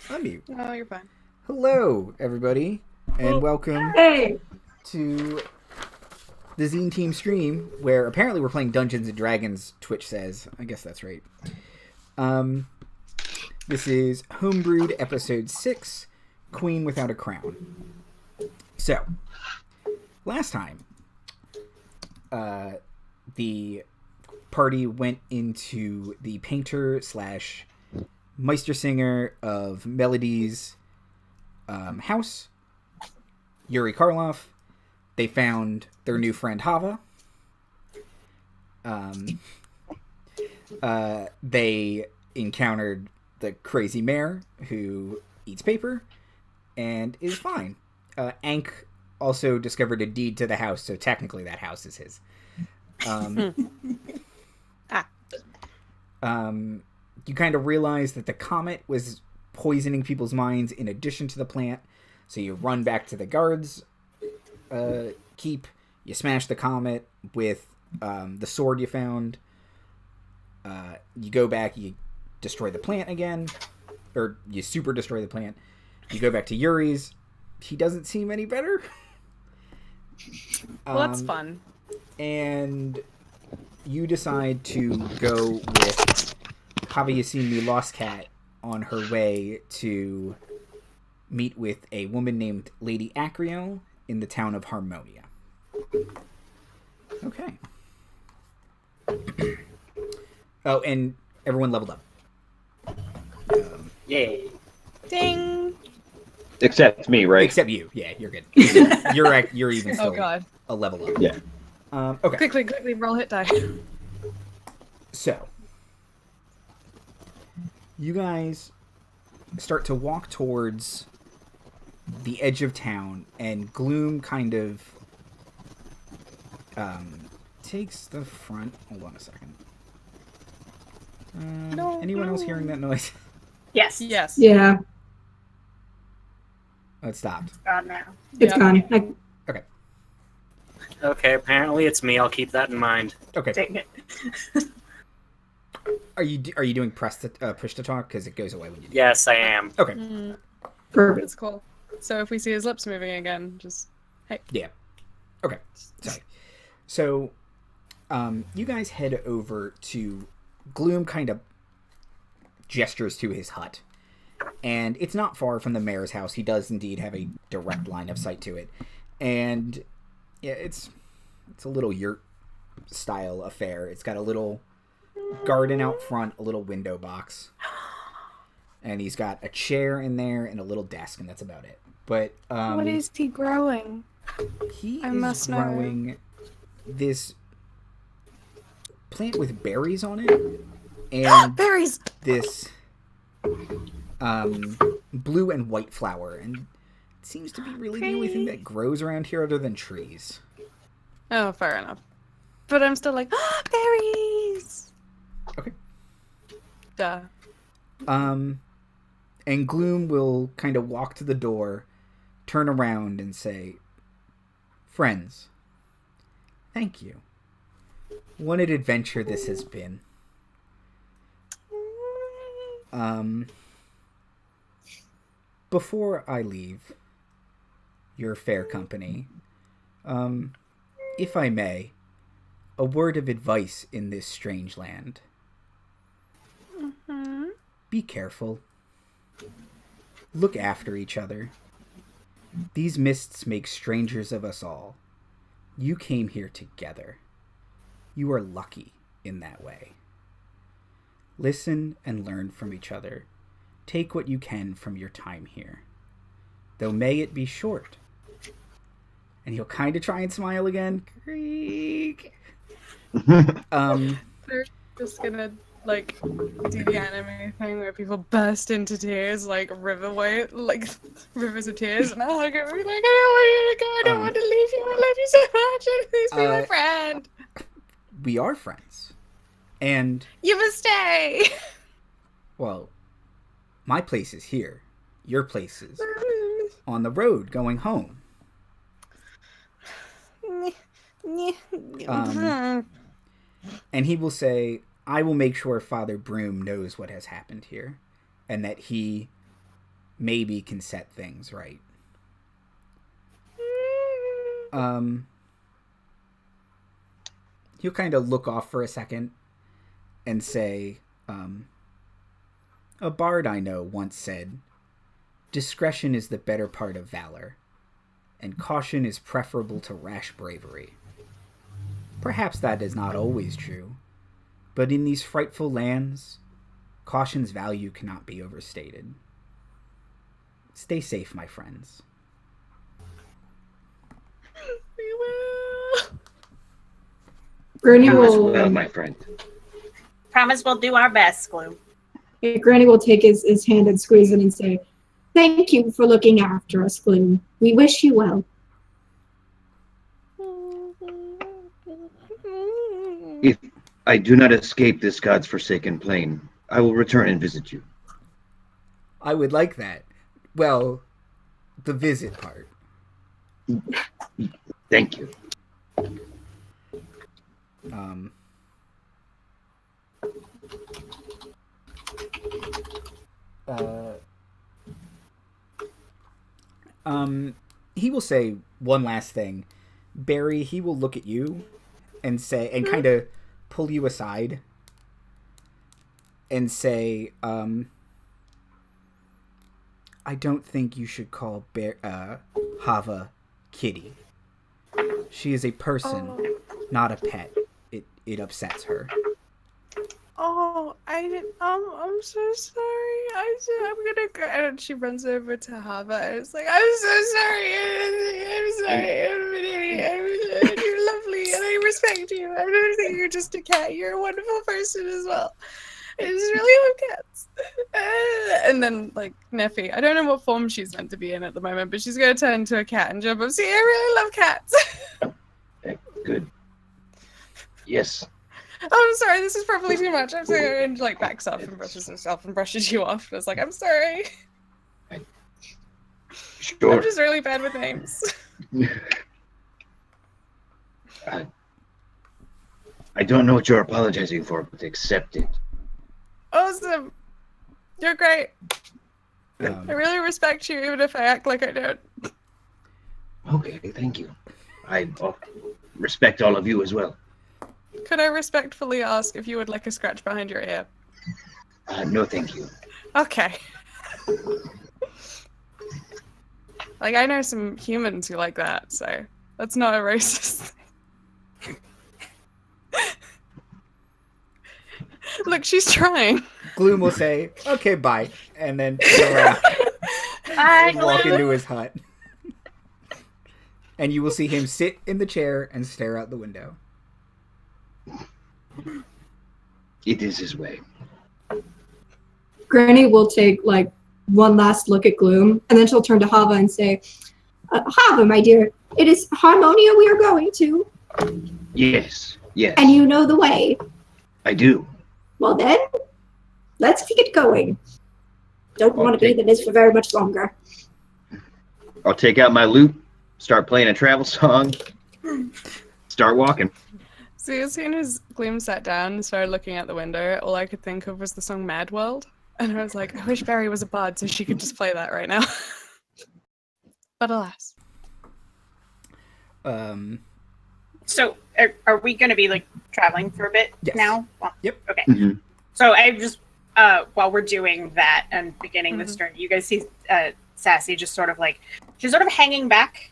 Unmute. No, you're fine. Hello, everybody, and welcome to the Zine Team stream, where apparently we're playing Dungeons & Dragons, Twitch says. I guess that's right. This is Homebrewed Episode 6, Queen Without a Crown. So, last time, the party went into the painter slash Meistersinger of Melodies house, Yuri Karloff. They found their new friend Chava. They encountered the crazy mayor who eats paper and is fine. Ankh also discovered a deed to the house, so technically that house is his. You kind of realize that the comet was poisoning people's minds in addition to the plant, so you run back to the guards keep. You smash the comet with the sword you found. You go back, you destroy the plant again, or you super destroy the plant. You go back to Yuri's. He doesn't seem any better. Well, that's fun. And you decide to go with Chava Yassini Lost Cat on her way to meet with a woman named Lady Arkiel in the town of Harmonia. Okay. Oh, and everyone leveled up. Yay. Ding! Except me, right? Except you. Yeah, you're good. You're even still a level up. Yeah. Okay. Quickly, roll hit die. So, you guys start to walk towards the edge of town, and Gloom kind of takes the front. Hold on a second. Anyone else hearing that noise? Yes. Yeah, Oh, it stopped. It's gone now. it's gone. Okay. Okay, apparently it's me. I'll keep that in mind. Okay. Dang it. Are you doing push to talk? Because it goes away when you do. Yes, I am. Okay. Perfect. That's cool. So if we see his lips moving again, just hey. Yeah. Okay. Sorry. So, you guys head over to Gloom. Kind of gestures to his hut, and it's not far from the mayor's house. He does indeed have a direct line of sight to it, and yeah, it's a little yurt style affair. It's got a little garden out front, a little window box, and he's got a chair in there and a little desk, and that's about it. But What is he growing? he I is must know. growing this plant with berries on it, and Berries! this blue and white flower, and it seems to be really the only thing that grows around here other than trees. Oh, fair enough. But I'm still like, berries! Okay. Duh. And Gloom will kind of walk to the door, turn around, and say, "Friends, thank you. What an adventure this has been. Before I leave your fair company, if I may, a word of advice in this strange land. Be careful. Look after each other. These mists make strangers of us all. You came here together. You are lucky in that way. Listen and learn from each other. Take what you can from your time here, though may it be short." And he'll kind of try and smile again. Creak. They're just gonna, like, do the anime thing where people burst into tears, like, rivers of tears, and I'll go, like, I don't want you to go, I don't want to leave you, I love you so much, please be my friend. We are friends. And, You must stay! well, my place is here. Your place is on the road going home. And he will say, "I will make sure Father Broom knows what has happened here, and that he maybe can set things right. He'll kind of look off for a second and say, a bard I know once said, discretion is the better part of valor, and caution is preferable to rash bravery. Perhaps that is not always true, but in these frightful lands, caution's value cannot be overstated. Stay safe, my friends. We will. Granny Well, will, my friend. Promise we'll do our best, Gloom. Granny will take his hand and squeeze it and say, "Thank you for looking after us, Gloom. We wish you well." If I do not escape this god's forsaken plane, I will return and visit you. I would like that. Well, the visit part. Thank you. He will say one last thing. Barry, he will look at you and say, and kind of pull you aside and say, I don't think you should call Chava Kitty. She is a person, not a pet. It upsets her. Oh, I didn't. I'm so sorry. I'm gonna go. And she runs over to Chava and it's like, I'm so sorry. I'm sorry. You're lovely and I respect you. I don't think you're just a cat. You're a wonderful person as well. I just really love cats. And then, like, Neffy, I don't know what form she's meant to be in at the moment, but she's gonna turn into a cat and jump up. See, I really love cats. Good. Yes. Oh, I'm sorry, this is probably too much. I'm sorry. And, like, backs up and brushes herself and brushes you off. And it's like, I'm sorry. Sure. I'm just really bad with names. I don't know what you're apologizing for, but accept it. Awesome. You're great. I Um, really respect you, even if I act like I don't. okay, thank you. I respect all of you as well. Could I respectfully ask if you would like a scratch behind your ear? No, thank you. Okay. Like, I know some humans who like that, so that's not a racist thing. Look, she's trying. Gloom will say, okay, bye. And then turn around Bye, and walk Gloom. into his hut. And you will see him sit in the chair and stare out the window. It is his way. Granny will take like one last look at Gloom, and then she'll turn to Chava and say, "Chava, my dear, it is Harmonia we are going to, Yes, yes. and you know the way. I do. Well then, let's get going. Don't want to be in the mist for very much longer." I'll take out my lute, start playing a travel song, start walking. See, as soon as Gloom sat down and started looking out the window, all I could think of was the song Mad World. And I was like, I wish Barry was a bard so she could just play that right now. But alas. So, are we going to be, like, traveling for a bit Yes. now? Well, Yep. Okay. Mhm. So, I just, while we're doing that and beginning this turn, you guys see Sassy just sort of, like, she's sort of hanging back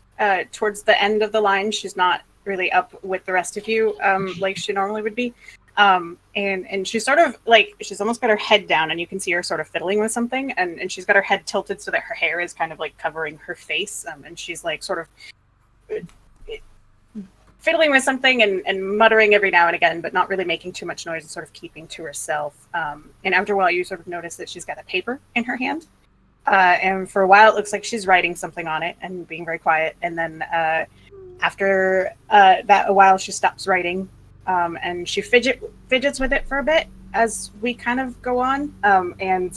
towards the end of the line. She's not really up with the rest of you like she normally would be. And she's sort of, like, she's almost got her head down, and you can see her sort of fiddling with something, and she's got her head tilted so that her hair is kind of, like, covering her face, and she's, like, sort of fiddling with something and muttering every now and again, but not really making too much noise and sort of keeping to herself. And after a while, you sort of notice that she's got a paper in her hand. And for a while, it looks like she's writing something on it and being very quiet. And then after that, a while, she stops writing, and she fidgets with it for a bit as we kind of go on. And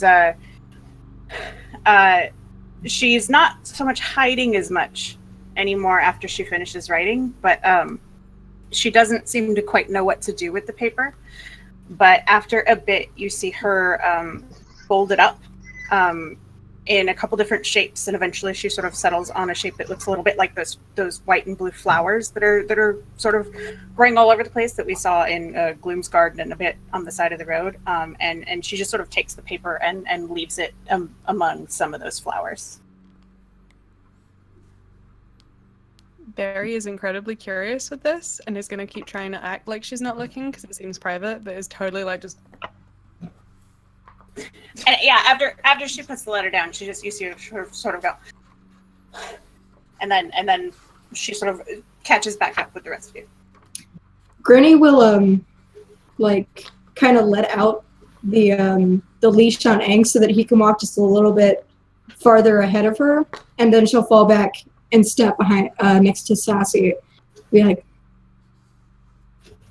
she's not so much hiding as much anymore after she finishes writing, but she doesn't seem to quite know what to do with the paper. But after a bit, you see her fold it up in a couple different shapes, and eventually she sort of settles on a shape that looks a little bit like those white and blue flowers that are sort of growing all over the place that we saw in Gloom's garden and a bit on the side of the road. And she just sort of takes the paper and leaves it among some of those flowers. Barry is incredibly curious with this and is going to keep trying to act like she's not looking because it seems private, but is totally like just. And yeah, after she puts the letter down, you see her sort of go, and then she sort of catches back up with the rest of you. Granny will like kind of let out the leash on Aang so that he can walk just a little bit farther ahead of her, and then she'll fall back and step behind next to Sassy. Be like,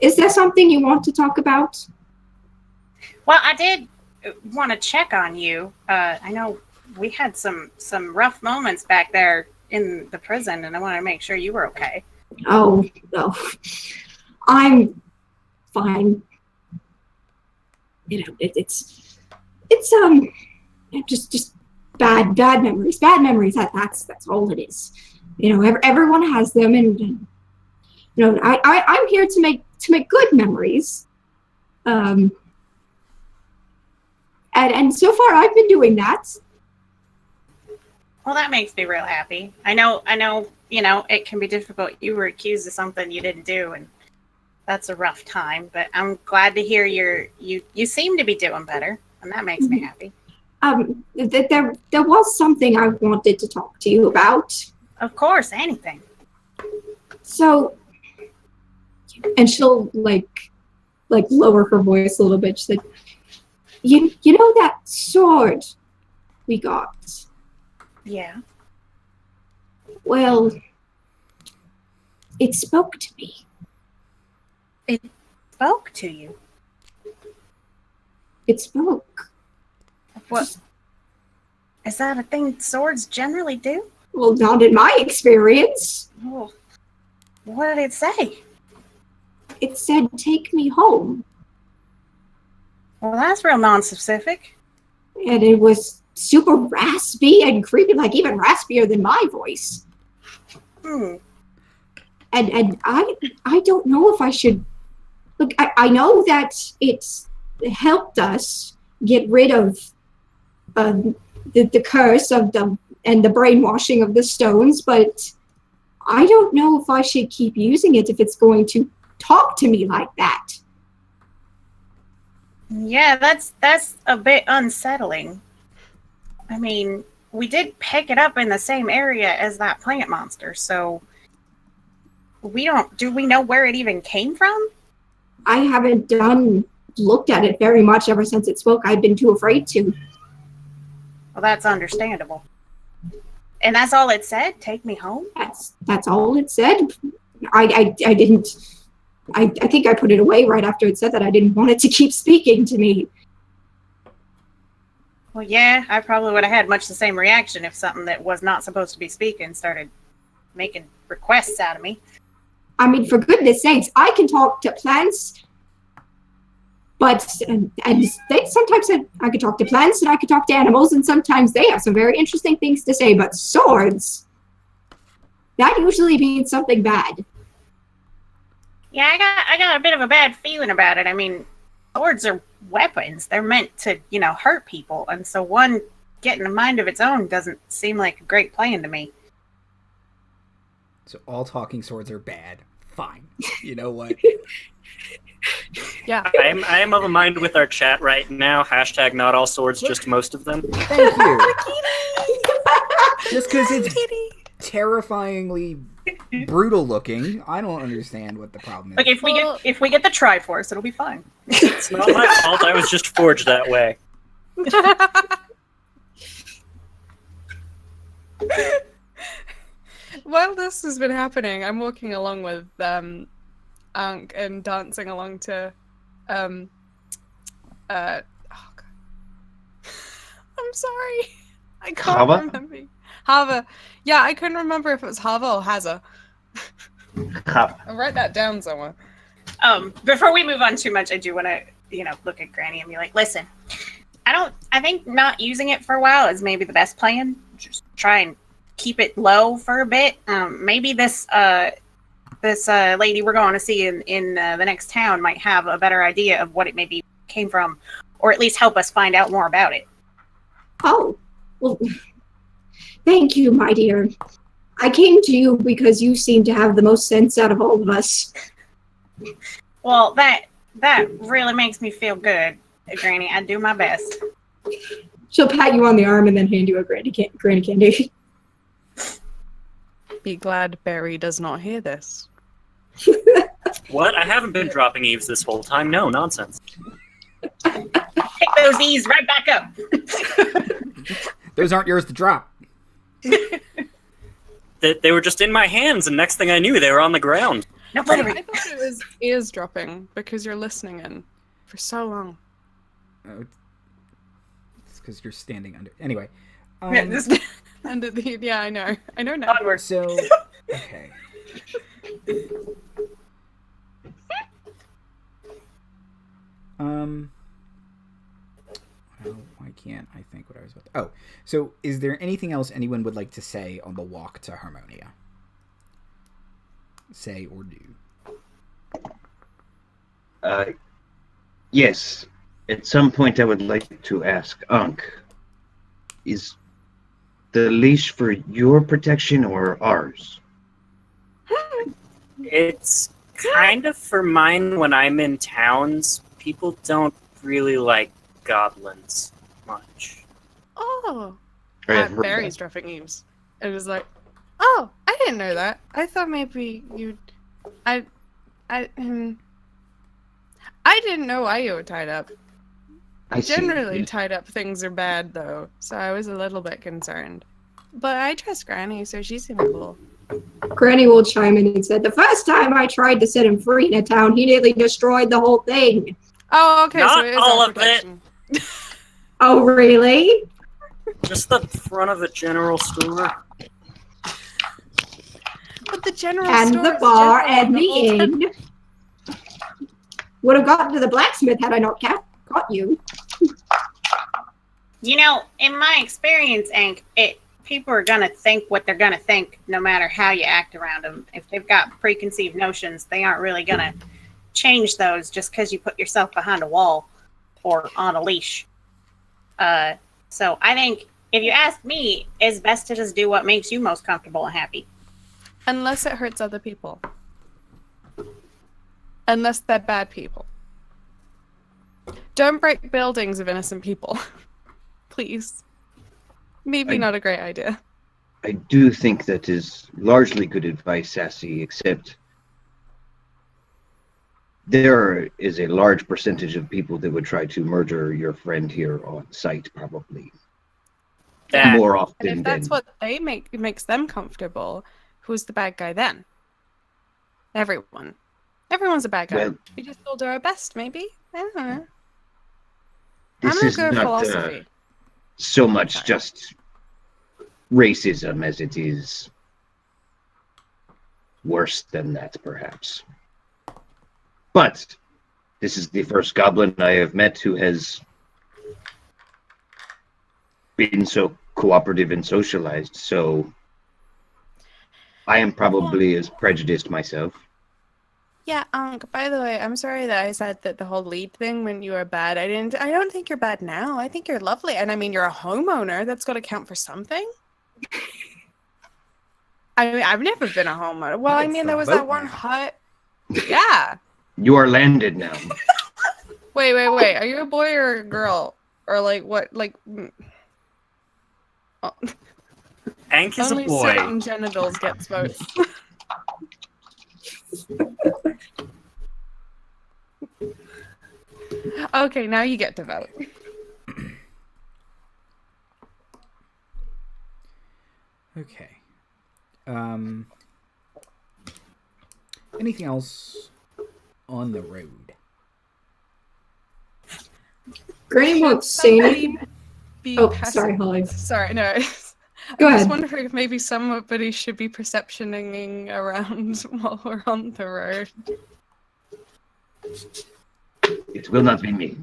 "Is there something you want to talk about?" Well, I did want to check on you. I know we had some rough moments back there in the prison, and I wanted to make sure you were okay. Oh, no. I'm fine. You know, it's just bad memories. Bad memories. That's all it is. You know, everyone has them, and you know, I'm here to make good memories. And so far I've been doing that. Well, that makes me real happy. I know, you know, it can be difficult. You were accused of something you didn't do, and that's a rough time, but I'm glad to hear you seem to be doing better, and that makes me happy. There was something I wanted to talk to you about. Of course, anything. So, and she'll like lower her voice a little bit. She's like, You know that sword we got? Yeah. Well, it spoke to me. It spoke to you? It spoke. What? Is that a thing swords generally do? Well, not in my experience. Oh. What did it say? It said, "Take me home." Well, that's real non-specific. And it was super raspy and creepy, like even raspier than my voice. Hmm. And I don't know if I should. Look, I know that it's helped us get rid of the curse of and the brainwashing of the stones, but I don't know if I should keep using it if it's going to talk to me like that. Yeah, that's a bit unsettling. I mean, we did pick it up in the same area as that plant monster, so do we know where it even came from? I haven't looked at it very much ever since it spoke. I've been too afraid to. Well, that's understandable. And that's all it said? Take me home? That's all it said. I didn't. I think I put it away right after it said that. I didn't want it to keep speaking to me. Well, yeah, I probably would have had much the same reaction if something that was not supposed to be speaking started making requests out of me. I mean, for goodness sakes, I can talk to plants, but and they sometimes said I could talk to plants and I could talk to animals, and sometimes they have some very interesting things to say. But swords, that usually means something bad. Yeah, I got a bit of a bad feeling about it. I mean, swords are weapons. They're meant to, hurt people. And so one getting a mind of its own doesn't seem like a great plan to me. So all talking swords are bad. Fine. You know what? Yeah. I am of a mind with our chat right now. # not all swords, just most of them. Thank you. Just because it's terrifyingly brutal looking, I don't understand what the problem is. Like if we get the Triforce, it'll be fine. It's not my fault. I was just forged that way. While this has been happening, I'm walking along with Ankh and dancing along to oh God. I'm sorry. I can't Chava? remember. Hava. Yeah, I couldn't remember if it was Hava or Haza. I'll write that down somewhere. Before we move on too much, I do want to, look at Granny and be like, listen, I think not using it for a while is maybe the best plan. Just try and keep it low for a bit. Maybe this lady we're going to see in the next town might have a better idea of what it maybe came from, or at least help us find out more about it. Oh, well, thank you, my dear. I came to you because you seem to have the most sense out of all of us. Well, that really makes me feel good, Granny. I do my best. She'll pat you on the arm and then hand you a granny candy. Be glad Barry does not hear this. What? I haven't been dropping eaves this whole time. No, nonsense. Pick those E's right back up. Those aren't yours to drop. They were just in my hands, and next thing I knew, they were on the ground. No, I literally. thought it was eavesdropping because you're listening in for so long. Oh, it's because you're standing under. Anyway. And yeah, I know now. Onward. So, okay. Well, why can't I think what I was about to... Oh, so is there anything else anyone would like to say on the walk to Harmonia? Say or do? Yes. At some point I would like to ask Ankh, is the leash for your protection or ours? It's kind of for mine when I'm in towns. People don't really like goblins much. Oh, I have heard Barry's that. dropping eaves. It was like, oh, I didn't know that. I thought maybe you'd. I didn't know why you were tied up. I see. Generally, tied up things are bad, though, so I was a little bit concerned. But I trust Granny, so she seemed cool. Granny will chime in and said, the first time I tried to set him free in a town, he nearly destroyed the whole thing. Oh, okay, Not so it is all our of it. protection. Oh, really? Just the front of the general store. But the general And store the is bar general and the whole time. inn. Would have gotten to the blacksmith had I not caught you. You know, in my experience, Ank, people are gonna think what they're gonna think, no matter how you act around them. If they've got preconceived notions, they aren't really gonna change those just because you put yourself behind a wall or on a leash. So I think, if you ask me, it's best to just do what makes you most comfortable and happy. Unless it hurts other people. Unless they're bad people. Don't break buildings of innocent people. Please. Maybe not a great idea. I do think that is largely good advice, Sassy, except there is a large percentage of people that would try to murder your friend here on sight, probably. That. More And often if that's than... what makes them comfortable, who's the bad guy then? Everyone. Everyone's a bad guy. Well, We just all do our best, maybe? I don't know. this I'm not is good at not philosophy. so much just racism as it is worse than that, perhaps. But this is the first goblin I have met who has been so cooperative and socialized, so I am probably as prejudiced myself. Yeah, by the way, I'm sorry that I said that the whole lead thing when you were bad. I don't think you're bad now. I think you're lovely. And I mean, you're a homeowner. That's got to count for something. I mean, I've never been a homeowner. Well, I It's mean, the there was vote that one now. hut. Yeah. You are landed now. Wait. Are you a boy or a girl? Or like what? Like. Oh, Ank is a only boy. certain genitals gets votes. Okay, now you get to vote. Okay. Anything else on the road? Granny won't say anything. Be Oh, passive- sorry, Holly. Sorry, no. Go I was ahead. wondering if maybe somebody should be perceptioning around while we're on the road. It will not be me.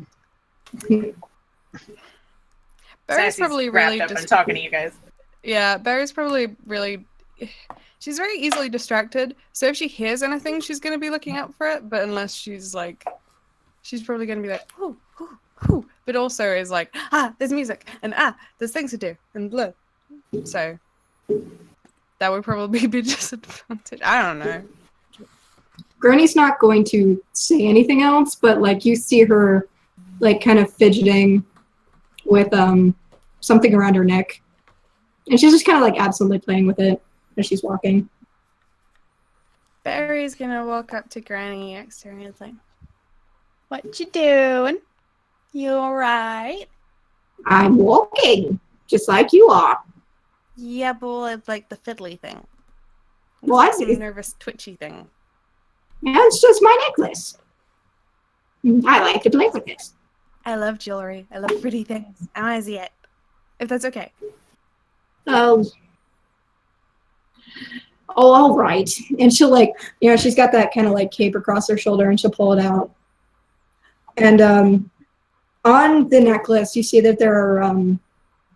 Barry's Sassy's probably wrapped really up and talking to you guys. Yeah, Barry's probably really. She's very easily distracted. So if she hears anything, she's gonna be looking out for it. But unless she's like, she's probably gonna be like, "Ooh, ooh, ooh," but also is like, there's music, and there's things to do, and blah. So that would probably be disadvantage. I don't know. Granny's not going to say anything else, but like you see her like kind of fidgeting with something around her neck. And she's just kind of like absently playing with it as she's walking. Barry's gonna walk up to Granny next to her and is like, "What you doing? You alright?" I'm walking, just like you are. Yeah, but it's like the fiddly thing. Well, I It's see. a nervous, twitchy thing. Yeah, it's just my necklace. I like to play with this. I love jewelry. I love pretty things. I want to see it. If that's okay. Oh, all right. And she'll like, she's got that kind of like cape across her shoulder, and she'll pull it out. And on the necklace, you see that there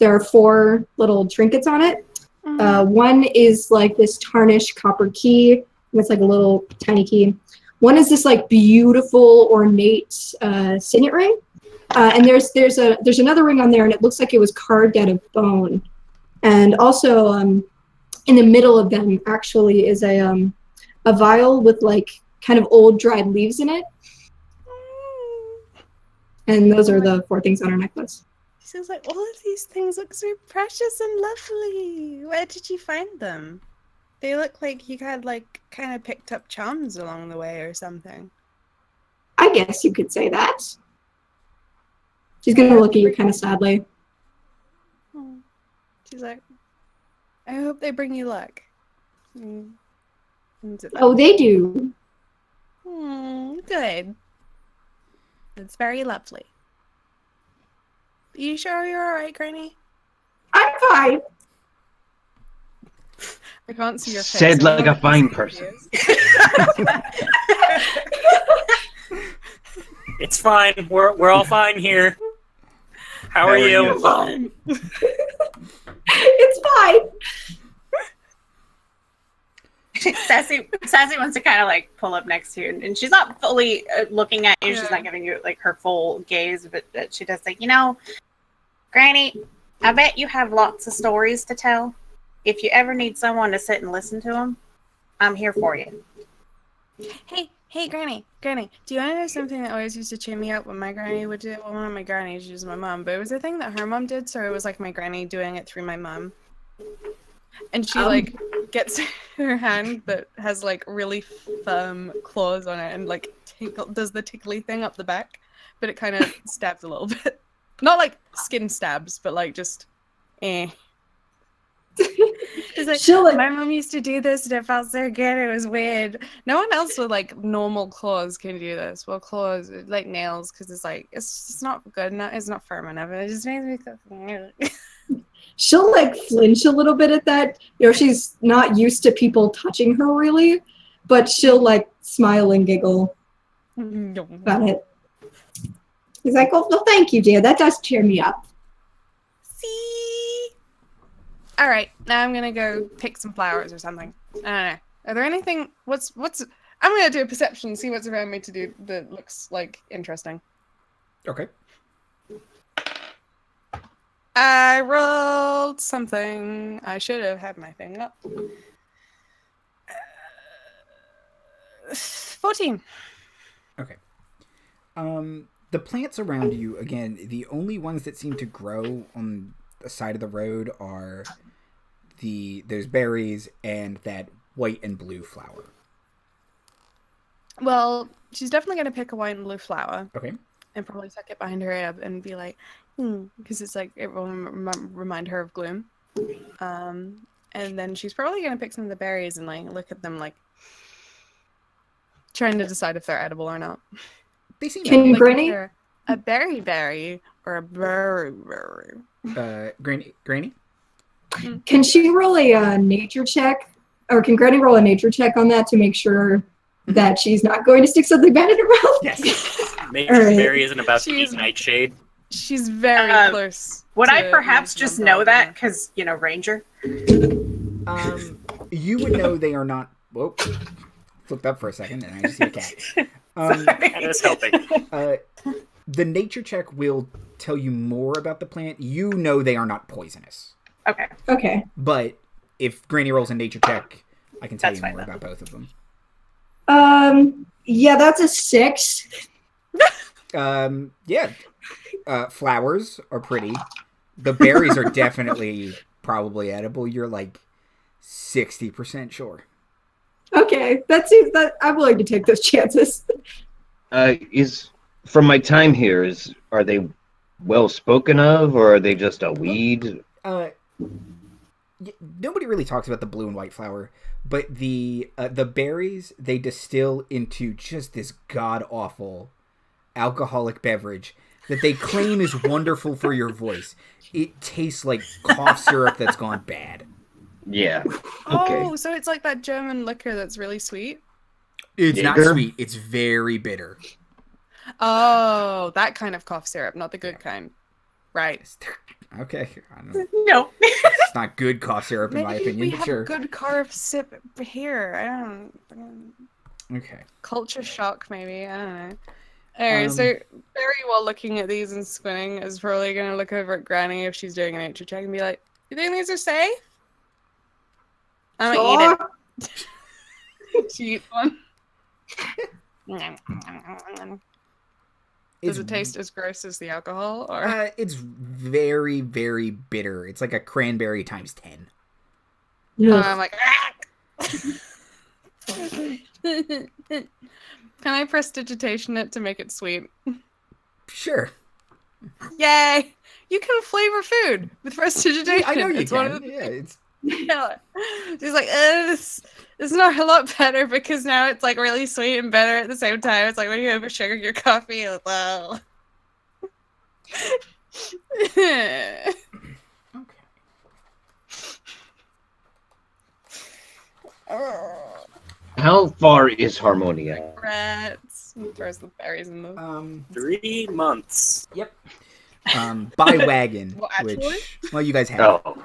are 4 little trinkets on it. One is like this tarnished copper key. It's like a little tiny key. One is this like beautiful ornate signet ring. And there's another ring on there, and it looks like it was carved out of bone. And also in the middle of them actually is a vial with like kind of old dried leaves in it. And those are the 4 things on her necklace. She's like, all of these things look so precious and lovely. Where did you find them? They look like you had like kind of picked up charms along the way or something. I guess you could say that. She's gonna look at you kind of sadly. Oh. She's like, I hope they bring you luck. Oh, they do. Good. It's very lovely. You sure you're alright, Granny? I'm fine. I can't see your face. Said I like know a what fine this person. is. It's fine. We're all fine here. How are you? Fine. It's fine. Sassy wants to kind of like pull up next to you, and she's not fully looking at you. Yeah. She's not giving you like her full gaze, but she does say, Granny, I bet you have lots of stories to tell. If you ever need someone to sit and listen to them, I'm here for you. Hey, Granny, do you want to know something that always used to cheer me up when my granny would do it? Well, one of my grannies, she was my mom, but it was a thing that her mom did, so it was like my granny doing it through my mom. And she like gets her hand that has like really firm claws on it and like does the tickly thing up the back, but it kind of stabs a little bit. Not like skin stabs, but like just It's like, my mom used to do this and it felt so good. It was weird. No one else with like normal claws can do this. Well, claws like nails, because it's like it's not good enough. It's not firm enough. It just makes me feel. She'll like flinch a little bit at that. She's not used to people touching her really, but she'll like smile and giggle about it. He's like, "Oh, well, thank you, dear. That does cheer me up." See. All right, now I'm gonna go pick some flowers or something. I don't know. Are there anything? What's? I'm gonna do a perception, see what's around me to do that looks like interesting. Okay. I rolled something. I should have had my thing up. 14. Okay. The plants around you, again, the only ones that seem to grow on the side of the road are those berries and that white and blue flower. Well, she's definitely gonna pick a white and blue flower. Okay. And probably tuck it behind her ear and be like, because it's like it will remind her of Gloom. And then she's probably gonna pick some of the berries and like look at them like trying to decide if they're edible or not. They seem Can like Granny? A berry or a berry. Granny? Can she roll a nature check, or can Granny roll a nature check on that to make sure that she's not going to stick something bad in her mouth? Yes. Make sure All right. Mary isn't about to eat Nightshade. She's very close. Would I to perhaps just know that because Ranger? You would know they are not. Whoa, flipped up for a second, and I just see a cat. That is helping. The nature check will tell you more about the plant. You know they are not poisonous. Okay. Okay. But if Granny rolls a nature check, I can tell That's you fine, more then. about both of them. Yeah, that's a 6. Flowers are pretty. The berries are definitely probably edible. You're like 60% sure. Okay, that seems that I'm willing to take those chances. From my time here, are they well spoken of, or are they just a weed? Nobody really talks about the blue and white flower, but the berries they distill into just this god awful alcoholic beverage that they claim is wonderful for your voice. It tastes like cough syrup that's gone bad. Yeah. Okay. Oh, so it's like that German liquor that's really sweet? It's not Jaeger? sweet. It's very bitter. Oh, that kind of cough syrup, not the good kind. Right. Okay. I don't know. No. It's not good cough syrup in my Maybe opinion, we but have sure. good carb sip here. I don't. Okay. Culture shock, maybe. I don't know. Anyway, so Barry, while looking at these and squinting, is probably going to look over at Granny if she's doing a nature check and be like, "You think these are safe?" I'm gonna eat it. She eats one. Does it taste as gross as the alcohol, or? It's very, very bitter. It's like a cranberry times 10. I'm like, can I prestidigitation it to make it sweet? Sure. Yay! You can flavor food with prestidigitation. I know you It's one can. of the- Yeah, it's Yeah. She's like, this is not a lot better because now it's like really sweet and better at the same time. It's like when you over sugar your coffee. Like, wow. okay. How far is Harmonia? Rats. He throws the berries in the. 3 months. Yep. By wagon, Well, actually? which you guys have. Oh,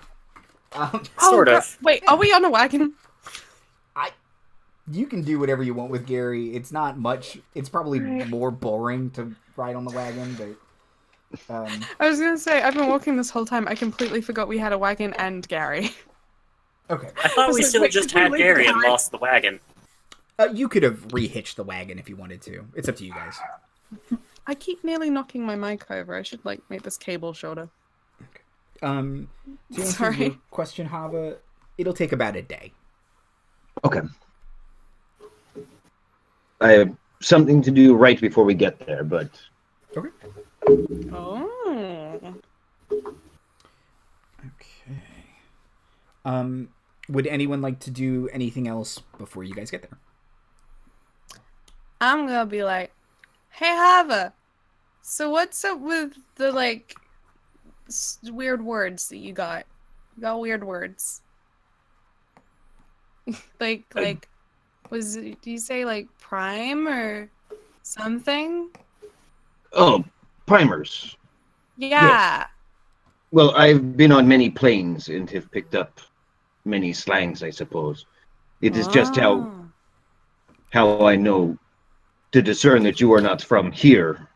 Sort God. of. Wait, are we on a wagon? You can do whatever you want with Gary. It's not much. It's probably Right. more boring to ride on the wagon, but I was gonna say I've been walking this whole time. I completely forgot we had a wagon and Gary. okay. I thought we like, still wait, just did we had leave Gary and Gary? lost the wagon. You could have rehitched the wagon if you wanted to. It's up to you guys. I keep nearly knocking my mic over. I should like make this cable shorter. To answer Sorry. your question, Chava, it'll take about a day. okay. I have something to do right before we get there, but Okay. Oh. Okay. Would anyone like to do anything else before you guys get there? I'm gonna be like, hey Hava, so what's up with the like weird words that you got? You got weird words. like was it, do you say like prime or something? oh, primers. Yeah. Well, I've been on many planes and have picked up many slangs, I suppose. It is just Oh. how I know to discern that you are not from here.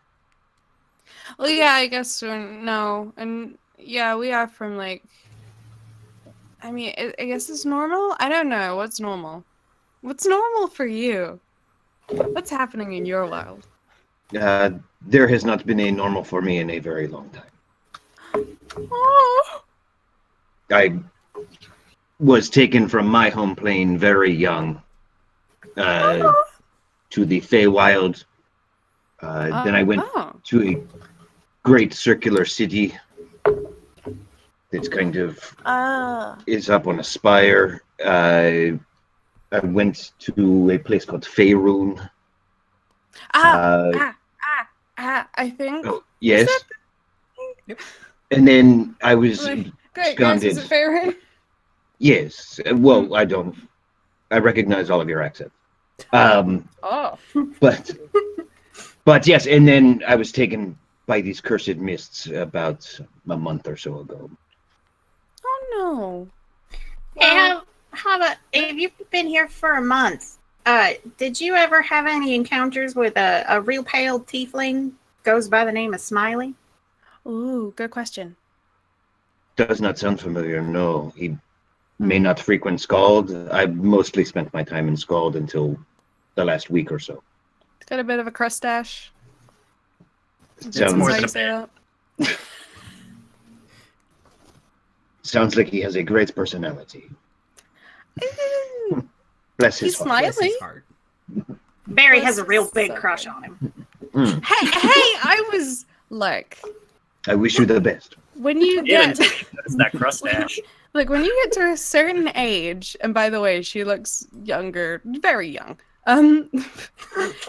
Well, yeah, I guess no, and yeah, we are from like. I mean, I guess it's normal. I don't know what's normal. What's normal for you? What's happening in your world? There has not been a normal for me in a very long time. Oh. I was taken from my home plane very young to the Feywild. Then I went to a great circular city that's kind of is up on a spire. I went to a place called Faerun. I think. Oh, yes. Yep. And then I was Great, guys, is absconded. it fair? Yes. Well, I recognize all of your accents. Oh. But yes, and then I was taken by these cursed mists about a month or so ago. Oh no. Hey, how about if you've been here for a month? Did you ever have any encounters with a real pale tiefling? Goes by the name of Smiley. Ooh, good question. Does not sound familiar, no. He may not frequent Scald. I've mostly spent my time in Scald until the last week or so. It's got a bit of a crustache. Sounds more How than you a say bit. that? Sounds like he has a great personality. Bless his He's heart. Smiley. Bless his heart. Barry has a real big So crush good. on him. Mm. Hey, I was like, I wish you the best. when you Even get it's that crustache. like when you get to a certain age, and by the way, she looks younger, very young.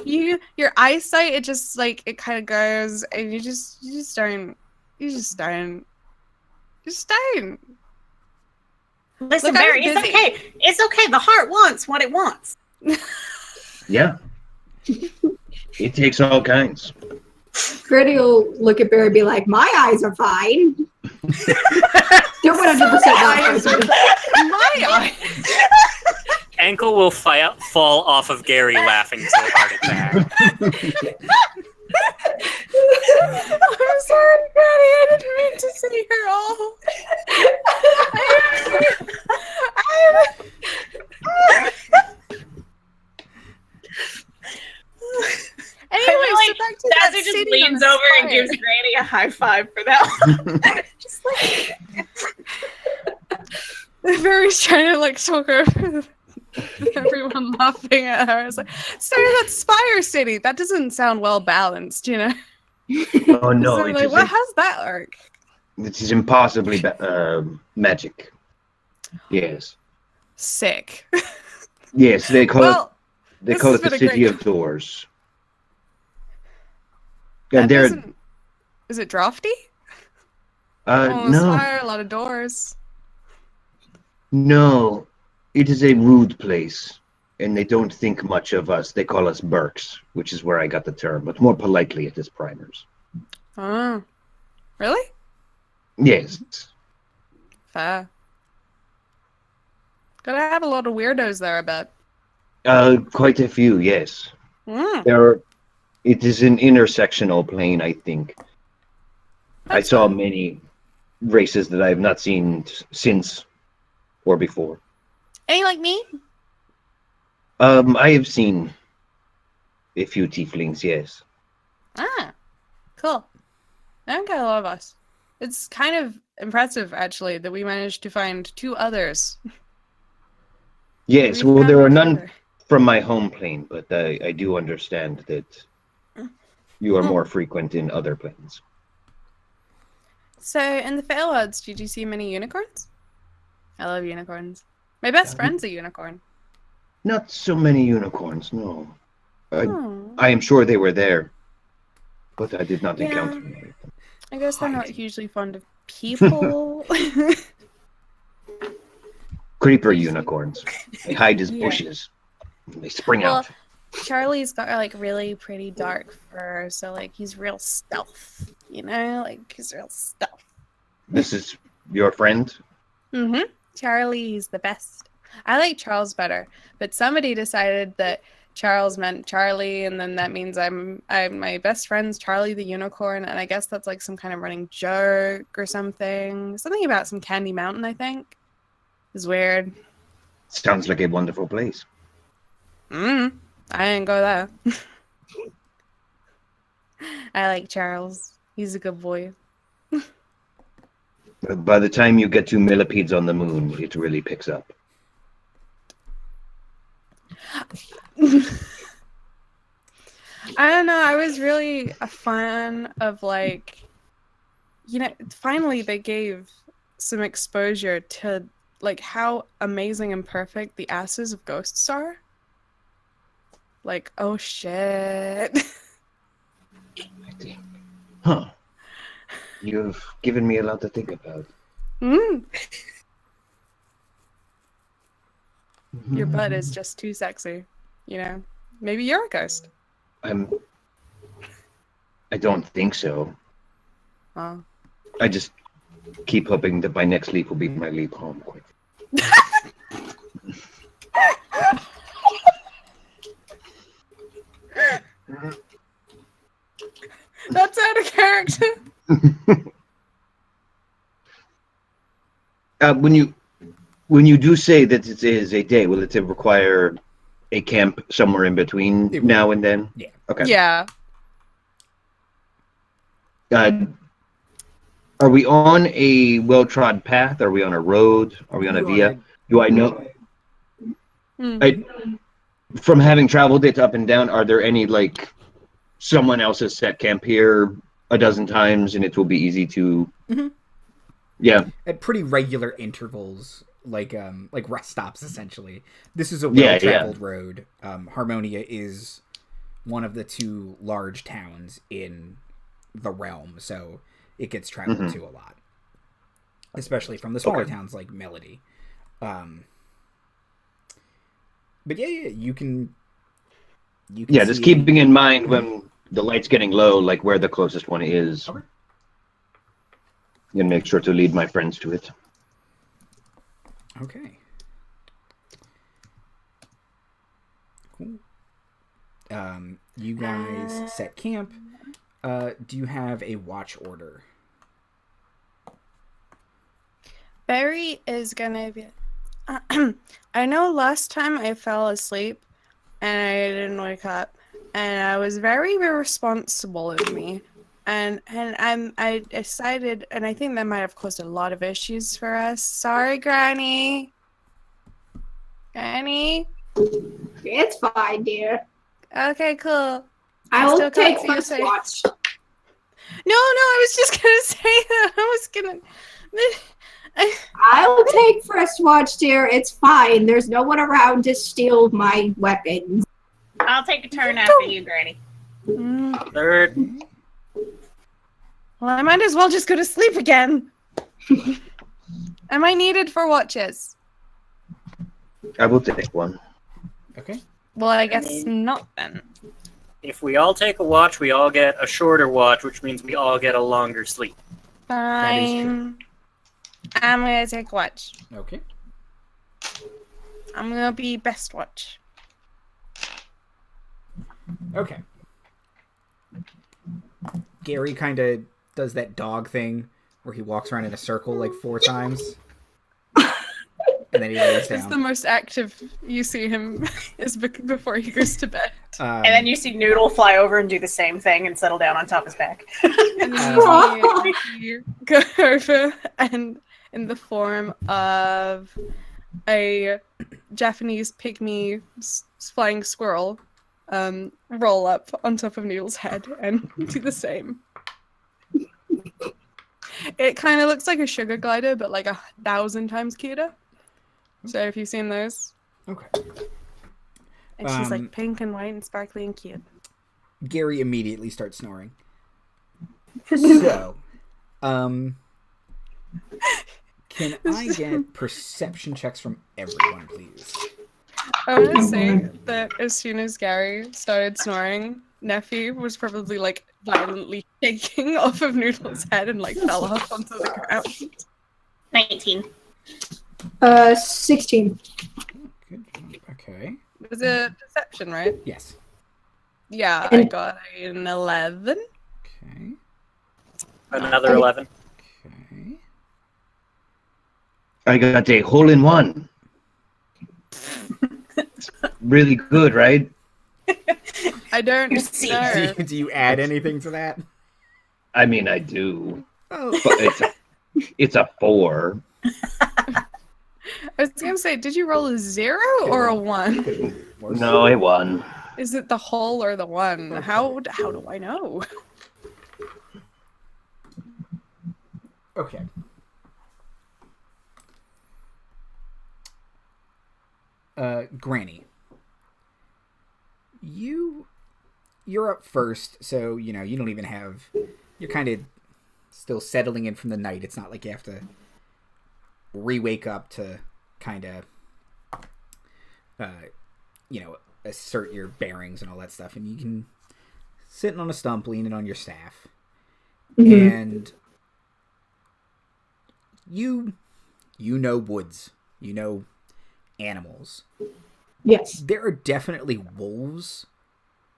Your eyesight, it just like it kind of goes, and you just don't. Listen, Look, I'm Barry, it's busy. okay. It's okay. The heart wants what it wants. Yeah. It takes all kinds. Gritty will look at Barry and be like, my eyes are fine. They're 100% not fine. My eye. Ankle will fall off of Gary laughing so hard at that. I'm sorry, Granny. I didn't mean to see her all. Anyway, so back to that Sassy just sitting on leans the over and spire. gives Granny a high five for that one. Just like Barry's trying to like talk over everyone laughing at her. It's like, sorry, that's Spire City. That doesn't sound well balanced, you know? Oh no, So, like, well, how's that arc? it is impossibly magic. Yes. Sick. Yes, they call Well, they this call has it the been a City great of Doors. that And there, doesn't- is it drafty? Oh, no, Spire, a lot of doors. no, it is a rude place, and they don't think much of us. They call us Burks, which is where I got the term, but more politely, it is Primers. Oh, really? Yes, Fair. Gotta have a lot of weirdos there, I bet. quite a few. Yes, Mm, it is an intersectional plane, I think. I that's saw fun. many races that I have not seen since or before. Any like me? I have seen a few tieflings, yes. Ah, cool. I think I love us. It's kind of impressive, actually, that we managed to find 2 others. Yes, We well, found there are each none other. from my home plane, but I do understand that you are more frequent in other planes. So, in the Fairworlds, did you see many unicorns? I love unicorns. My best friend's a unicorn. Not so many unicorns, no. Oh. I am sure they were there, but I did not Yeah. encounter them. I guess they're not hugely fond of people. Creeper unicorns. They hide as Yeah. bushes. They spring Well, out. Charlie's got like really pretty dark fur, so like he's real stealth, you know? Like he's real stealth. This is your friend? Mm-hmm. Charlie's the best. I like Charles better, but somebody decided that Charles meant Charlie, and then that means I'm my best friend's Charlie the unicorn, and I guess that's like some kind of running joke or something. Something about some Candy Mountain, I think. Is weird. Sounds like a wonderful place. I didn't go there. I like Charles. He's a good boy. By the time you get to millipedes on the moon, it really picks up. I don't know. I was really a fan of like, you know, finally they gave some exposure to like how amazing and perfect the asses of ghosts are. Like, oh shit. I think. Huh. You've given me a lot to think about. Your butt is just too sexy. You know? Maybe you're a ghost. I don't think so. Oh. I just keep hoping that my next leap will be my leap home quick. That's out of character. When you do say that it is a day, will it require a camp somewhere in between now and then? Yeah. Okay. Yeah. Are we on a well-trod path? Are we on a road? Are we on a via? Do I know? From having traveled it up and down, are there any, like, someone else has set camp here a dozen times and it will be easy to... Mm-hmm. Yeah. At pretty regular intervals, like rest stops, essentially. This is a well-traveled road. Harmonia is one of the 2 large towns in the realm, so it gets traveled to a lot. Especially from the smaller towns like Melody. But you can just keeping in mind when the light's getting low, like where the closest one is. Okay. And make sure to lead my friends to it. Okay. Cool. You guys set camp. Do you have a watch order? Barry is gonna be... I know last time I fell asleep and I didn't wake up, and I was very irresponsible of me. And I decided, and I think that might have caused a lot of issues for us. Sorry, Granny. Granny? It's fine, dear. Okay, cool. I will still take can't see you first say- watch. No, I was just gonna say that. I was gonna... I'll take first watch, dear. It's fine. There's no one around to steal my weapons. I'll take a turn after you, Granny. Third. Well, I might as well just go to sleep again. Am I needed for watches? I will take one. Okay. Well, I guess not then. If we all take a watch, we all get a shorter watch, which means we all get a longer sleep. Fine. I'm gonna take watch. Okay. I'm gonna be best watch. Okay. Gary kind of does that dog thing where he walks around in a circle like 4 times. And then he lays down. It's the most active you see him is before he goes to bed. And then you see Noodle fly over and do the same thing and settle down on top of his back. And then you see go over and in the form of a Japanese pygmy flying squirrel roll up on top of Noodle's head and do the same. It kind of looks like a sugar glider, but like 1,000 times cuter. So if you've seen those. Okay. And she's like pink and white and sparkly and cute. Gary immediately starts snoring. So, can I get perception checks from everyone, please? I want to say that as soon as Gary started snoring, Neffy was probably like violently shaking off of Noodle's head and like fell off onto the ground. 19. 16. Good job. Okay. It was a deception, right? Yes. Yeah, I got an 11. Okay. Another 11. Okay. I got a hole-in-one. Really good, right? I don't know. Do you add anything to that? I mean, I do. Oh. But it's a 4. I was gonna say, did you roll a 0 or a 1? No, a 1. Is it the whole or the 1? How do I know? Okay. Granny. You're up first, so you don't even have. You're kind of still settling in from the night. It's not like you have to re-wake up to kind of, assert your bearings and all that stuff. And you can sitting on a stump, leaning on your staff, and you know woods. You know animals. Yes. There are definitely wolves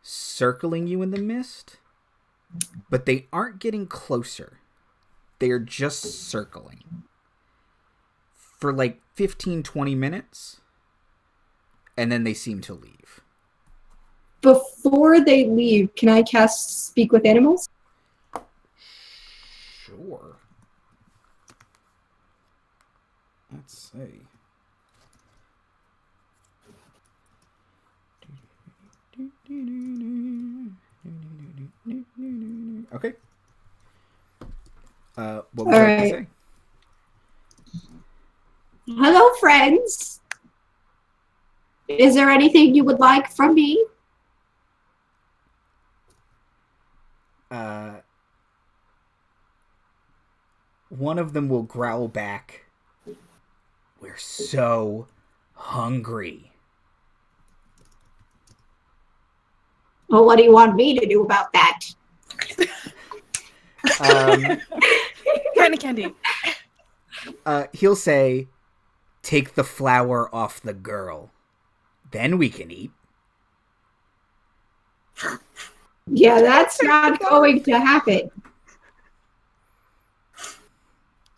circling you in the mist, but they aren't getting closer. They are just circling for like 15-20 minutes, and then they seem to leave. Before they leave, can I cast Speak with Animals? Sure. Let's see. Okay. What would you like to say? Hello, friends. Is there anything you would like from me? One of them will growl back. We're so hungry. Well, what do you want me to do about that? Candy. He'll say, take the flour off the girl. Then we can eat. Yeah, that's not going to happen.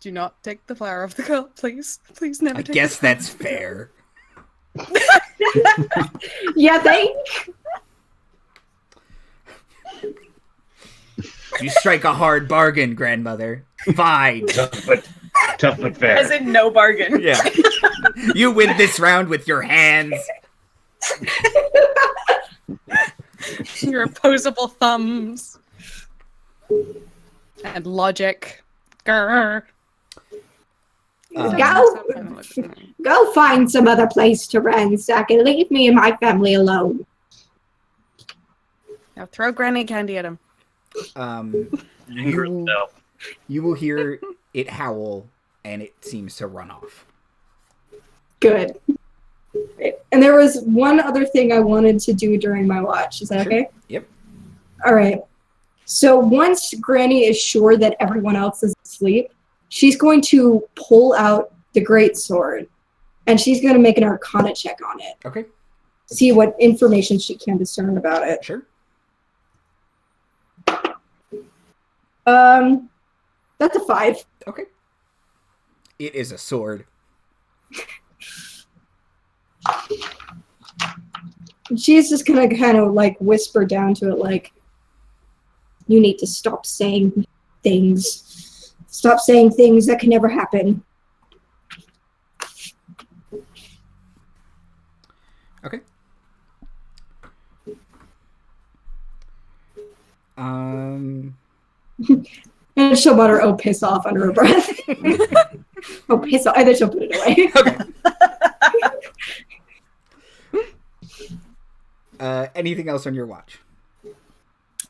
Do not take the flower off the girl, please. Please never I take guess the flower. that's fair. You think? You strike a hard bargain, grandmother. Fine. Tough but fair. As in no bargain. Yeah. You win this round with your hands. Your opposable thumbs. And logic. Grr. Go find some other place to ransack and leave me and my family alone. Now throw granny candy at him. You will hear it howl, and it seems to run off. Good. And there was one other thing I wanted to do during my watch. Is that Sure. okay? Yep. All right. So once Granny is sure that everyone else is asleep, she's going to pull out the great sword, and she's going to make an Arcana check on it. Okay. See what information she can discern about it. Sure. That's a 5. Okay. It is a sword. She's just gonna kind of like whisper down to it, like, you need to stop saying things. Stop saying things that can never happen. Okay. And she'll mutter, "Oh, piss off," under her breath. Oh, piss off. And then she'll put it away. Okay. Anything else on your watch?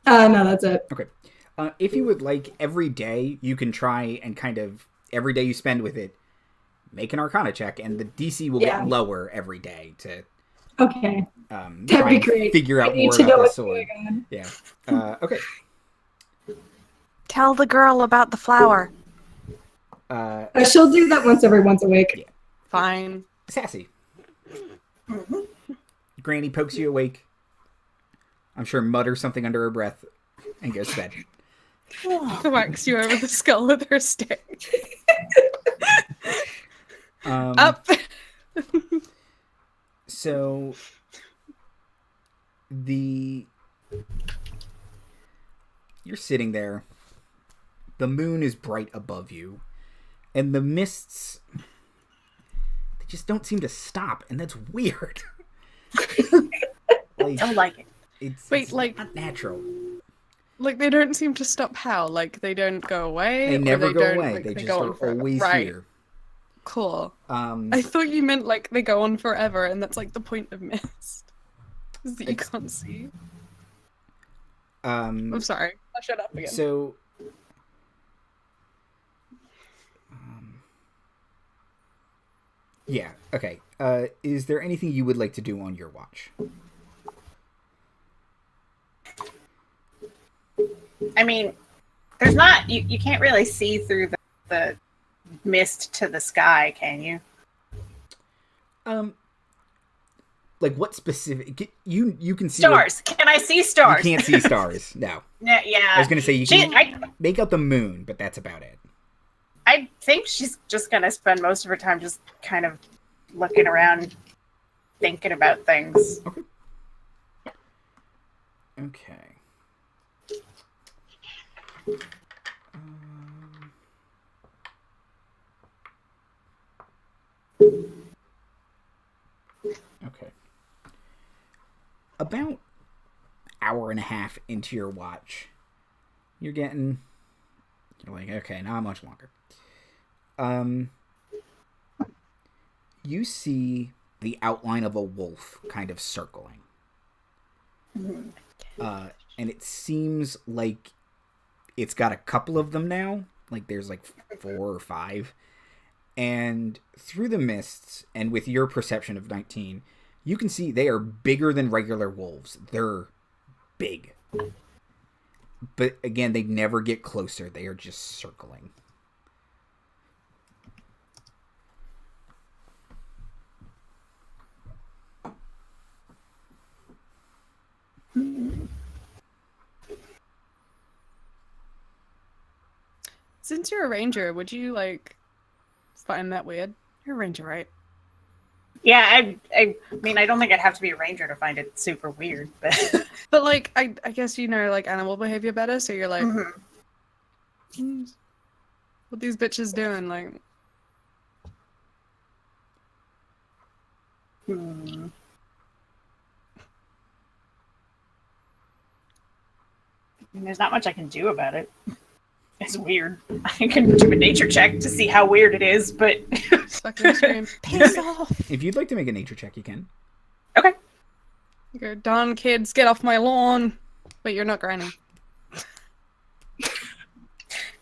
No, that's it. Okay. If you would like, every day you can try and kind of, every day you spend with it, make an Arcana check, and the DC will get lower every day to Okay. That'd be great. Figure out I need more to know about the what's sword. going on. Yeah. Okay. Tell the girl about the flower. She'll do that once a week. Yeah. Fine. Sassy. Granny pokes you awake. I'm sure mutters something under her breath and goes to bed. Whacks you over the skull with her stick. Up. So you're sitting there. The moon is bright above you, and the mists, they just don't seem to stop, and that's weird. Don't like it. It's not natural. Like, they don't seem to stop how? Like, they don't go away? They never go don't, away. like, they just go are on forever. always right. here. Cool. I thought you meant, like, they go on forever, and that's, like, the point of mist. Is that you can't see. I'm sorry. I'll shut up again. So, yeah, okay. Is there anything you would like to do on your watch? I mean, there's not, you can't really see through the mist to the sky, can you? Like what specific? You can see stars. Like, can I see stars? You can't see stars. No. Yeah. I was gonna say you can make out the moon, but that's about it. I think she's just gonna spend most of her time just kind of looking around, thinking about things. Okay. Okay. Okay. About hour and a half into your watch, you're like, okay, not much longer. You see the outline of a wolf kind of circling. And it seems like it's got a couple of them now. Like there's like 4 or 5. And through the mists, and with your perception of 19, you can see they are bigger than regular wolves. They're big. But again, they never get closer. They are just circling. Since you're a ranger, would you find that weird? You're a ranger, right? Yeah, I mean, I don't think I'd have to be a ranger to find it super weird, but but I guess you know animal behavior better, so you're like, what these bitches doing? Like, I mean, there's not much I can do about it. It's weird. I can do a nature check to see how weird it is, but fucking scream, piss off. If you'd like to make a nature check, you can. Okay. You go, darn kids, get off my lawn. But you're not grinding.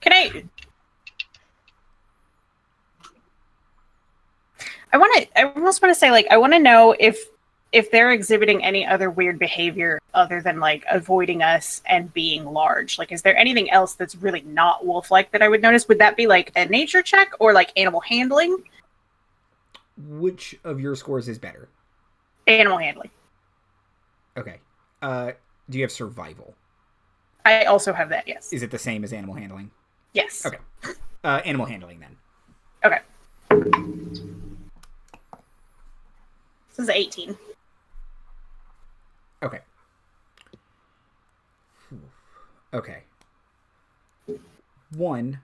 Can I almost want to say, I want to know if they're exhibiting any other weird behavior other than avoiding us and being large. Is there anything else that's really not wolf-like that I would notice? Would that be a nature check or animal handling? Which of your scores is better? Animal handling. Okay. Do you have survival? I also have that, yes. Is it the same as animal handling? Yes. Okay. Animal handling then. Okay. This is 18. Okay. Okay. One,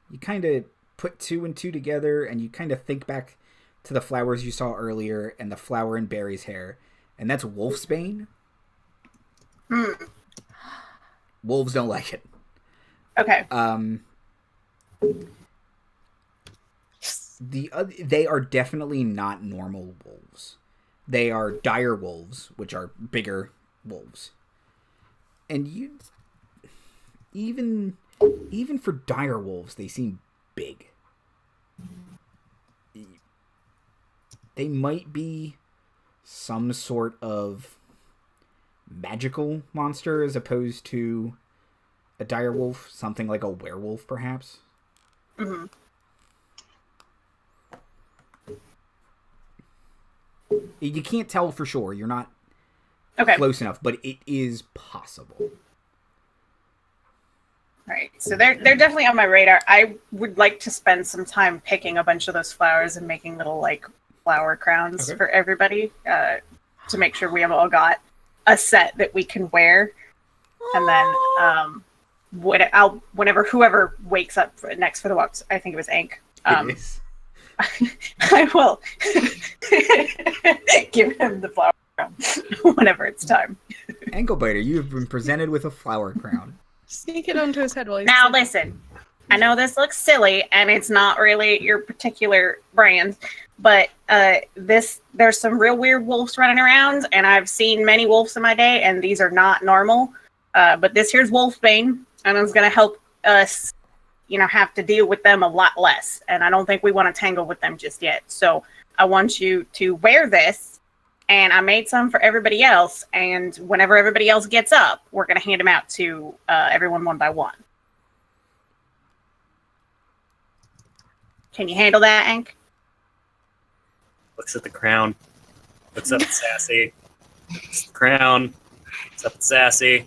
you kind of put 2 and 2 together, and you kind of think back to the flowers you saw earlier and the flower in Barry's hair, and that's wolfsbane. Wolves don't like it. Okay. They are definitely not normal wolves. They are dire wolves, which are bigger wolves. And even for dire wolves, they seem big. They might be some sort of magical monster as opposed to a dire wolf, something like a werewolf, perhaps. Mm-hmm. You can't tell for sure. You're not close enough, but it is possible. Right. So they're definitely on my radar. I would like to spend some time picking a bunch of those flowers and making little flower crowns for everybody to make sure we have all got a set that we can wear. And then whenever whoever wakes up next for the walks, I think it was Ank. It is. I will give him the flower crown whenever it's time. Anklebiter, you have been presented with a flower crown. Sneak it onto his head while he's Now listen, I know this looks silly and it's not really your particular brand, but there's some real weird wolves running around, and I've seen many wolves in my day, and these are not normal. But this here's wolfbane, and it's going to help us have to deal with them a lot less. And I don't think we want to tangle with them just yet. So I want you to wear this, and I made some for everybody else. And whenever everybody else gets up, we're going to hand them out to everyone one by one. Can you handle that, Ank? Looks at the crown. Looks up at Sassy. Looks at the crown. Looks up at Sassy.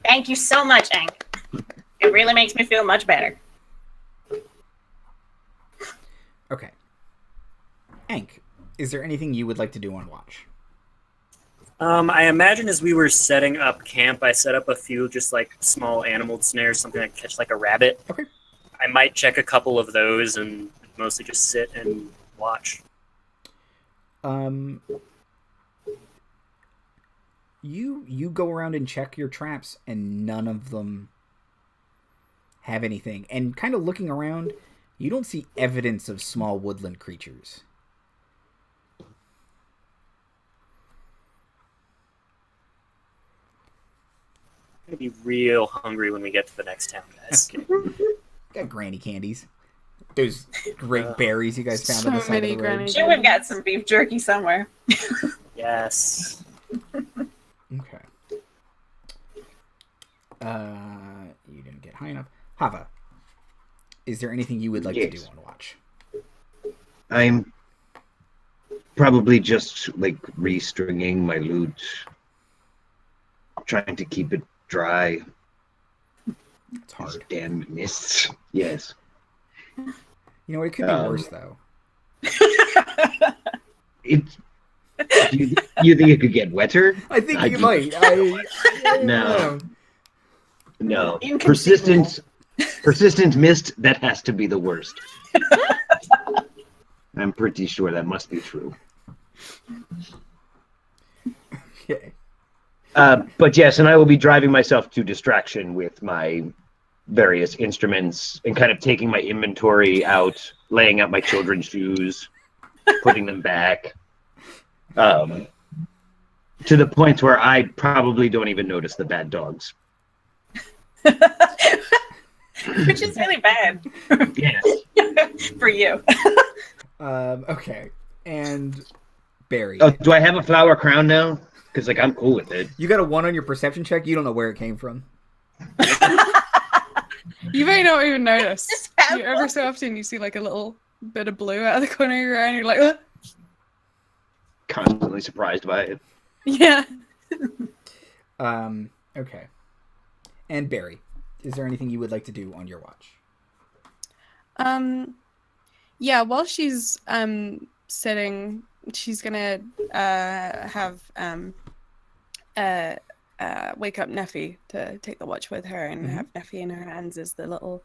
Thank you so much, Ank. It really makes me feel much better. Okay. Ank, is there anything you would like to do on watch? I imagine as we were setting up camp, I set up a few just like small animal snares, something that catch like a rabbit. Okay. I might check a couple of those and mostly just sit and watch. You go around and check your traps, and none of them have anything. And kind of looking around, you don't see evidence of small woodland creatures. I'm gonna be real hungry when we get to the next town, guys. Got granny candies. Those great berries you guys found on the So side of many the road. granny Sure, we've got some beef jerky somewhere. Yes. Okay. You didn't get high enough. Chava, is there anything you would like to do on watch? I'm probably just like restringing my loot, trying to keep it dry. It's hard. Damn mists. Yes. You know, it could be worse, though. It. You think it could get wetter? I think you might. No. No. Inconceivable. Persistent mist, that has to be the worst. I'm pretty sure that must be true. Okay. But yes, and I will be driving myself to distraction with my various instruments and kind of taking my inventory out, laying out my children's shoes, putting them back. To the point where I probably don't even notice the bad dogs. Which is really bad. Yes. For you. Okay. And Barry. Oh, do I have a flower crown now? Because like I'm cool with it. You got a 1 on your perception check. You don't know where it came from. You may not even notice. Just have Every one. so often you see like a little bit of blue out of the corner of your eye and you're like, "Ugh." Constantly surprised by it. Yeah. Okay. And Barry, is there anything you would like to do on your watch? Yeah, while she's sitting, she's gonna have wake up Neffy to take the watch with her and have Neffy in her hands as the little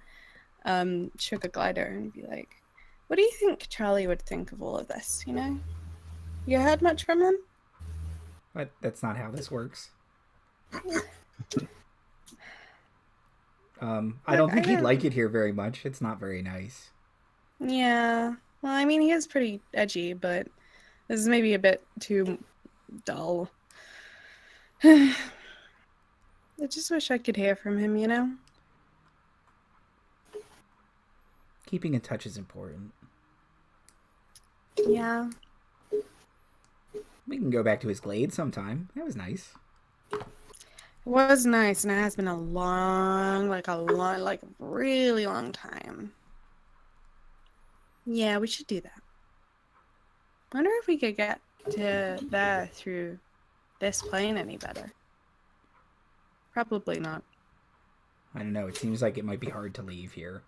sugar glider and be like, what do you think Charlie would think of all of this, you know? You heard much from him? But that's not how this works. I don't think he'd like it here very much. It's not very nice. Yeah. Well, I mean, he is pretty edgy, but this is maybe a bit too dull. I just wish I could hear from him, you know? Keeping in touch is important. Yeah. We can go back to his glade sometime. That was nice. It was nice, and it has been a really long time. Yeah, we should do that. I wonder if we could get to there through this plane any better. Probably not. I don't know. It seems like it might be hard to leave here.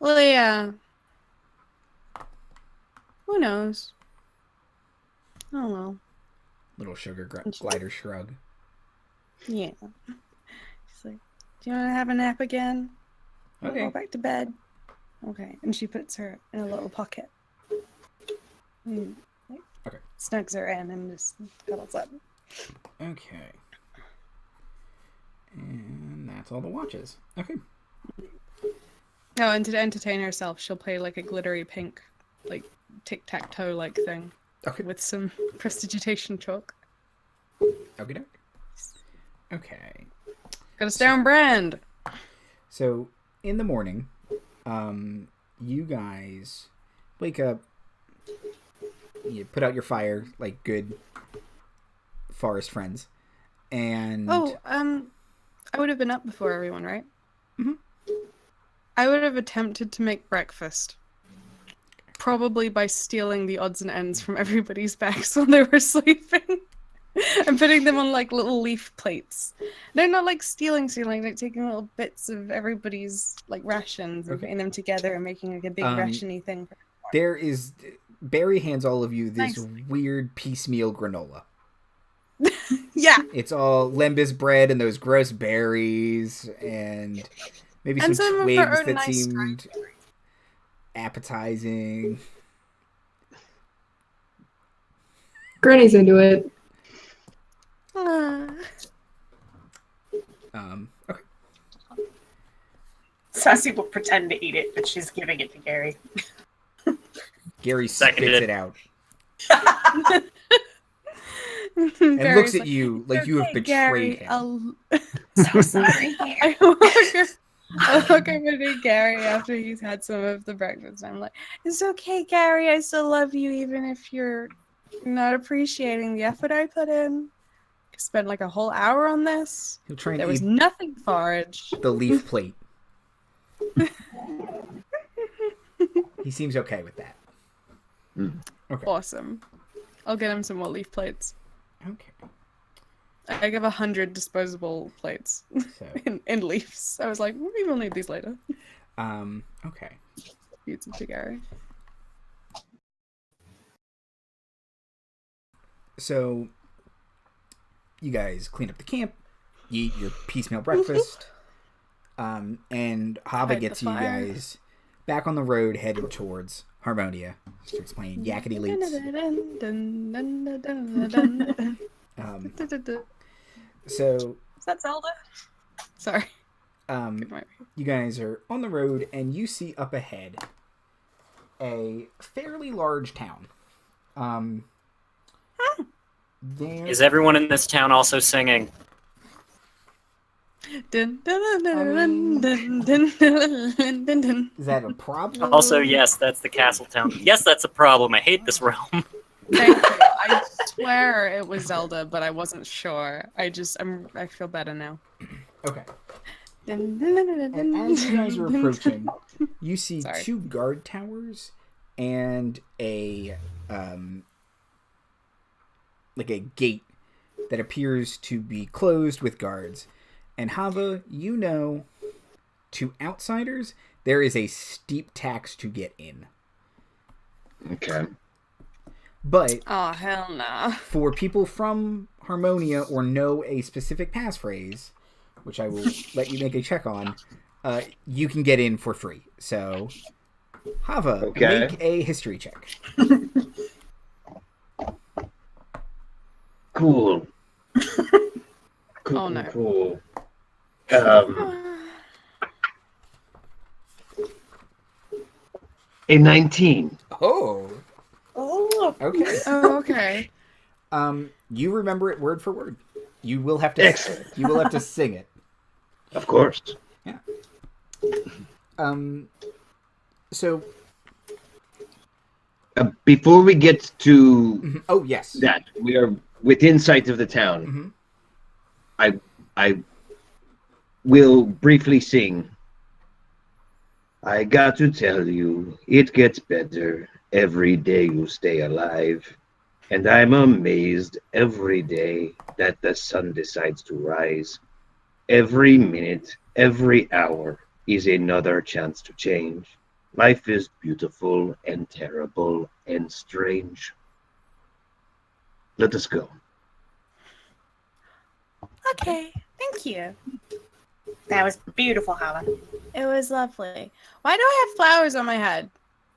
Well, yeah. Who knows? Oh well. Little sugar glider shrug. Yeah. She's like, do you want to have a nap again? Okay. Go back to bed. Okay. And she puts her in a little pocket. And, Okay. Snugs her in and just cuddles up. Okay. And that's all the watches. Okay. Oh, and to entertain herself, she'll play like a glittery pink, like tic-tac-toe like thing. Okay. With some prestidigitation chalk. Okay. Okay. Gotta stay on brand. So in the morning, you guys wake up. You put out your fire like good forest friends, and I would have been up before everyone, right? Mhm. I would have attempted to make breakfast. Probably by stealing the odds and ends from everybody's bags while they were sleeping. And putting them on like little leaf plates. They're not like stealing, like taking little bits of everybody's like rations and putting them together and making like a big ration-y thing. There is Barry hands all of you this Nice. weird piecemeal granola. Yeah. It's all lembas bread and those gross berries and maybe And some some of twigs our own that nice seemed appetizing. Granny's into it. Okay. Sassy will pretend to eat it, but she's giving it to Gary. Gary spits Seconded. it out and looks at you like you have betrayed him. So sorry. I walk over to Gary after he's had some of the breakfast. I'm like, it's okay, Gary. I still love you, even if you're not appreciating the effort I put in. I spent like a whole hour on this. He'll try and There was eat nothing forage. the leaf plate. He seems okay with that. Okay. Awesome. I'll get him some more leaf plates. Okay. I give 100 disposable plates So, in leaves. I was like, maybe we'll need these later. okay. Feeds it to Gary. So, you guys clean up the camp, you eat your piecemeal breakfast, and Chava Light gets the you fire. guys back on the road headed towards Harmonia. Starts playing Yakety Loops. So, Is that Zelda? Sorry. you guys are on the road, and you see up ahead a fairly large town. There... Is everyone in this town also singing? Is that a problem? Also, yes, that's the castle town. Yes, that's a problem. I hate this realm. Thank you. I swear it was Zelda, but I wasn't sure. I feel better now. Okay. And as you guys are approaching, you see Sorry. 2 guard towers and a like a gate that appears to be closed with guards. And Chava, you know, to outsiders, there is a steep tax to get in. Okay. But Oh, hell no. for people from Harmonia or know a specific passphrase, which I will let you make a check on, you can get in for free. So, Chava, Okay. make a history check. Cool. Cool. Oh, no. Cool. A 19. Oh, Oh, okay. Oh, okay. You remember it word for word. You will have to. Excellent. You will have to sing it. Of course. Yeah. So. Before we get to Oh yes. that, we are within sight of the town. Mhm. I will briefly sing. I got to tell you, it gets better every day you stay alive. And I'm amazed every day that the sun decides to rise. Every minute, every hour is another chance to change. Life is beautiful and terrible and strange. Let us go. Okay. Thank you. that was beautiful, Chava. It was lovely. Why do I have flowers on my head?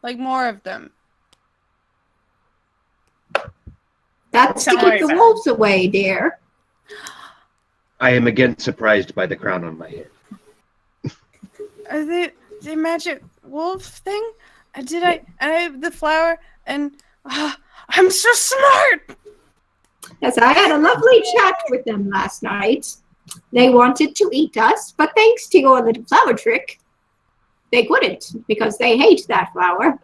Like more of them. That's to Don't worry keep the about it. wolves away, dear. I am again surprised by the crown on my head. Are they the magic wolf thing? I have the flower and I'm so smart. Yes, I had a lovely chat with them last night. They wanted to eat us, but thanks to your little flower trick, they couldn't because they hate that flower.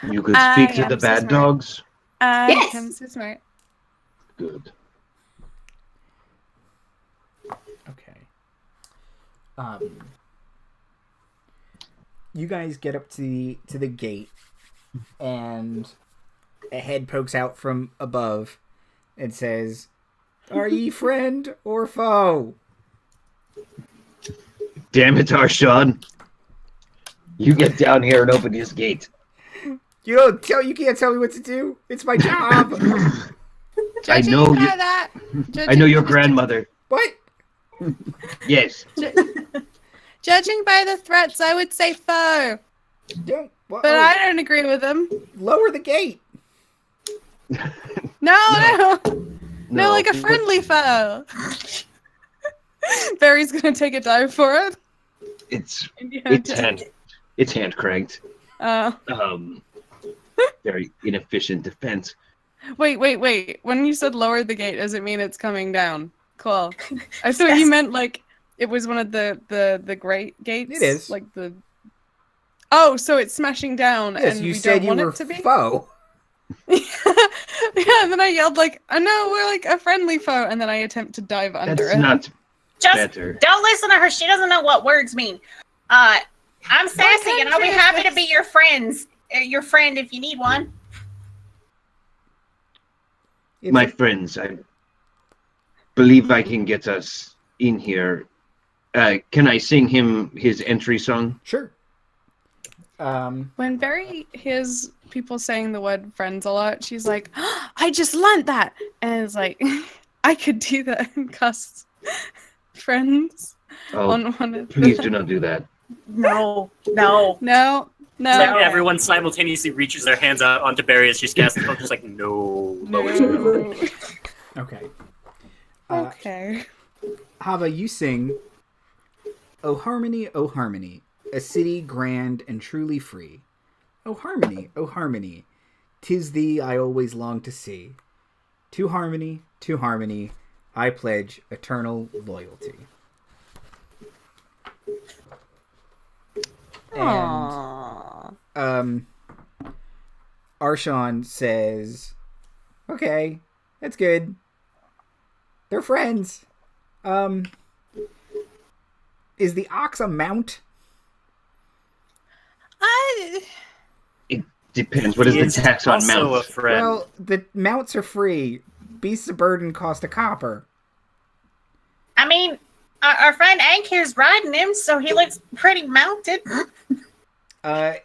You could I speak to am the so bad smart. dogs? Yes. I'm so smart. Good. Okay. you guys get up to the gate, and a head pokes out from above and says, "Are ye friend or foe?" Damn it, Arshawn. You get down here and open this gate. You can't tell me what to do. It's my job. I know you. I know your grandmother. What? Yes. Judging by the threats, I would say foe. But I don't agree with them. Lower the gate. No, like a friendly foe. Barry's gonna take a dive for it. It's hand cranked. Very inefficient defense. Wait. When you said lower the gate, does it mean it's coming down? Cool. I thought you meant like it was one of the great gates. It is. Like the. Oh, so it's smashing down, yes, and you we said don't want you were it to be foe. Yeah, and then I yelled like, "Oh no, we're like a friendly foe," and then I attempt to dive under That's it. not Just better. don't listen to her. She doesn't know what words mean. I'm Sassy, and I'll be happy to be your friend if you need one. My friends, I believe I can get us in here. Can I sing him his entry song? Sure. When Barry hears people saying the word friends a lot, she's like, oh, I just learned that. And it's like, I could do that and cast friends on one of Please do not do that. No. Everyone simultaneously reaches their hands out onto Barry as she's casting. I'm just like, no. Okay. Okay. Hava, you sing, "O harmony, a city grand and truly free. O harmony, 'tis thee I always long to see. To harmony, I pledge eternal loyalty." Aww. And Arshawn says, "Okay, that's good. They're friends. Is the ox a mount?" It depends. What is the tax on mounts? Well, the mounts are free. Beasts of burden cost a copper. I mean, our friend Ankir's riding him, so he looks pretty mounted.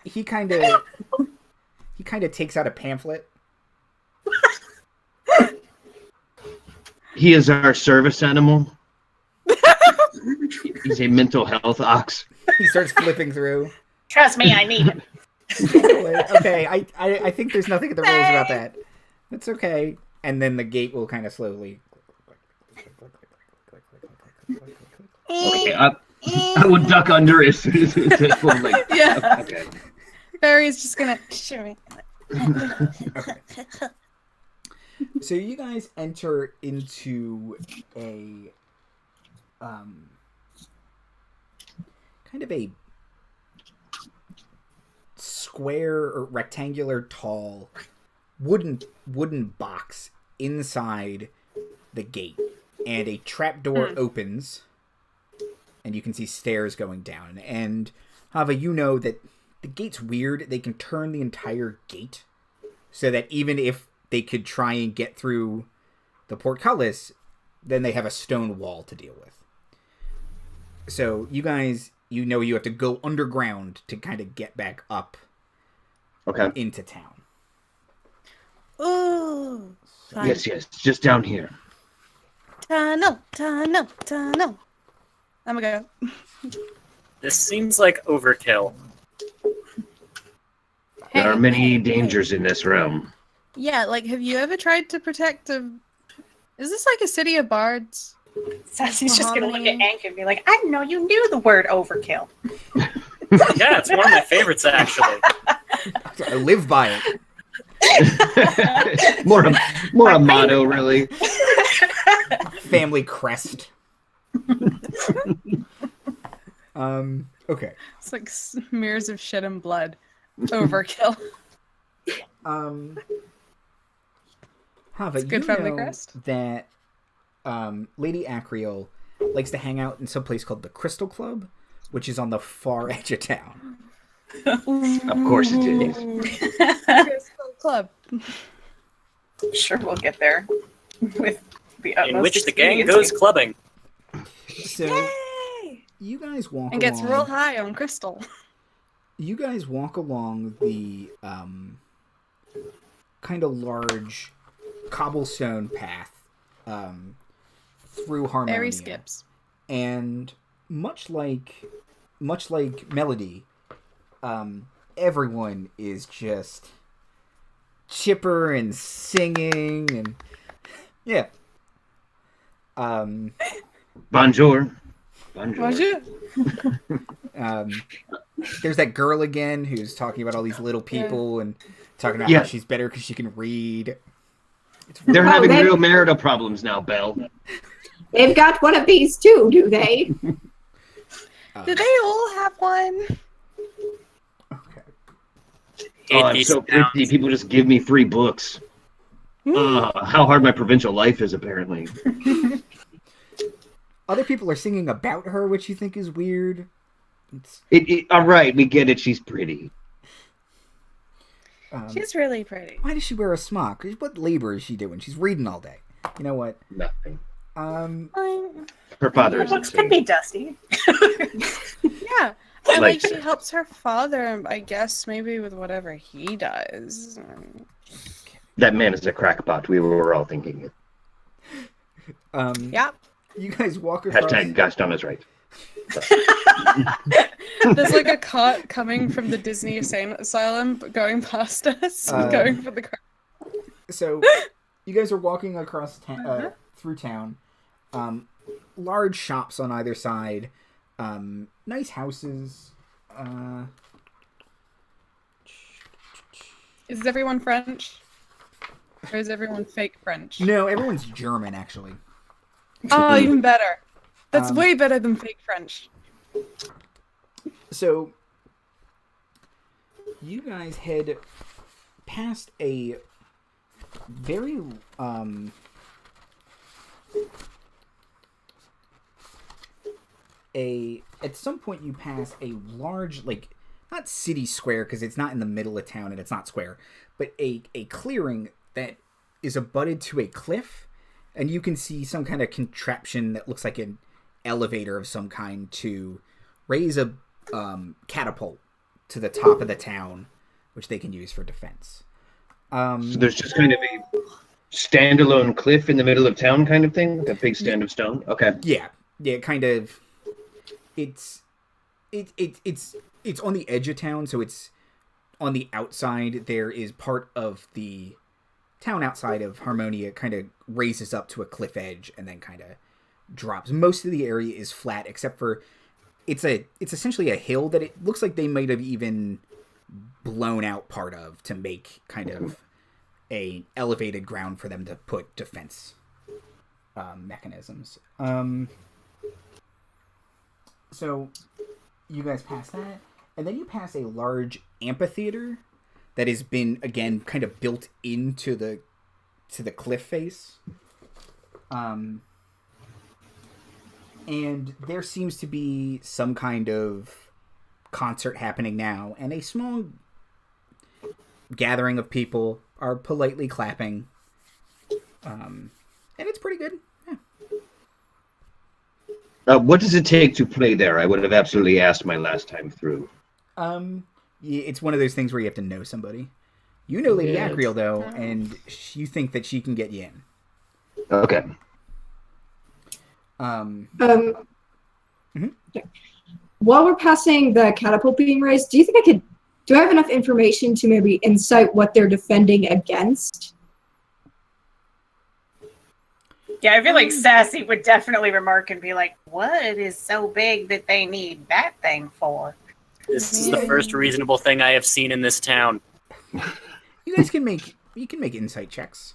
He kind of takes out a pamphlet. He is our service animal. He's a mental health ox. He starts flipping through. Trust me, I need him. Okay, I think there's nothing in the rules about that. That's okay. And then the gate will kind of slowly. Okay, I would duck under it. Yeah. Okay. Barry's just gonna shimmy. Okay. So you guys enter into a kind of a square or rectangular tall wooden box inside the gate, and a trapdoor opens, and you can see stairs going down. And Hava, you know that the gate's weird. They can turn the entire gate so that even if they could try and get through the portcullis, then they have a stone wall to deal with. So you guys, you know, you have to go underground to kind of get back up into town. Ooh. Yes, just down here. Tunnel. I'm gonna go. This seems like overkill. There are many dangers in this realm. Yeah, like, have you ever tried to protect a... Is this like a city of bards? Sassy's just gonna look at Ank and be like, I didn't know you knew the word overkill. Yeah, it's one of my favorites, actually. I live by it. more a motto, really. Family crest. Okay. It's like smears of shit and blood. Overkill. Hava, it's good you family know crest. that Lady Arkiel likes to hang out in some place called the Crystal Club, which is on the far edge of town. Of course it is. Crystal Club. I'm sure we'll get there with the utmost In which the gang expediency. goes clubbing. So Yay! you guys walk And gets along, real high on crystal. You guys walk along the kind of large cobblestone path through Harmonia. Berry skips. And much like Melody, everyone is just chipper and singing and yeah. Bonjour. Bonjour. There's that girl again who's talking about all these little people and talking about Yeah. how she's better because she can read. They're Oh, having they- real marital problems now, Belle. They've got one of these too, do they? Do they all have one? Okay. Oh, I'm so pretty. People just give me free books. How hard my provincial life is, apparently. Other people are singing about her, which you think is weird. It's, All right, we get it. She's pretty. She's really pretty. why does she wear a smock? What labor is she doing? She's reading all day. You know what? Nothing. Um, Her father The is books can insane. be dusty. yeah. And Like- like she helps her father, I guess, maybe with whatever he does. That man is a crackpot. We were all thinking it. Yep. You guys walk across. Hashtag gosh damn is right. There's like a cart coming from the Disney Asylum going past us, going for the crowd. So, you guys are walking across through town. Large shops on either side. Nice houses. Is everyone French? Or is everyone fake French? No, everyone's German, actually. Oh, even better. That's Um, way better than fake French. So, you guys head past a very at some point you pass a large, like, not city square because it's not in the middle of town and it's not square, but a clearing that is abutted to a cliff, and you can see some kind of contraption that looks like an elevator of some kind to raise a catapult to the top of the town, which they can use for defense. So there's just kind of a standalone cliff in the middle of town kind of thing? Like a big stand of stone? Okay. Yeah, kind of. It's on the edge of town, so it's on the outside. There is part of the town outside of Harmonia kind of raises up to a cliff edge and then kind of drops. Most of the area is flat, except for it's essentially a hill that it looks like they might have even blown out part of to make kind of a elevated ground for them to put defense mechanisms. So you guys pass that, and then you pass a large amphitheater that has been, again, kind of built into the cliff face. And there seems to be some kind of concert happening now, and a small gathering of people are politely clapping. And it's pretty good. Yeah. What does it take to play there? I would have absolutely asked my last time through. It's one of those things where you have to know somebody. You know Lady Arkiel, though, and you think that she can get you in. Okay. While we're passing the catapult being raised, do I have enough information to maybe insight what they're defending against? Yeah, I feel like Sassy would definitely remark and be like, what is so big that they need that thing for? This is the first reasonable thing I have seen in this town. You guys can make insight checks.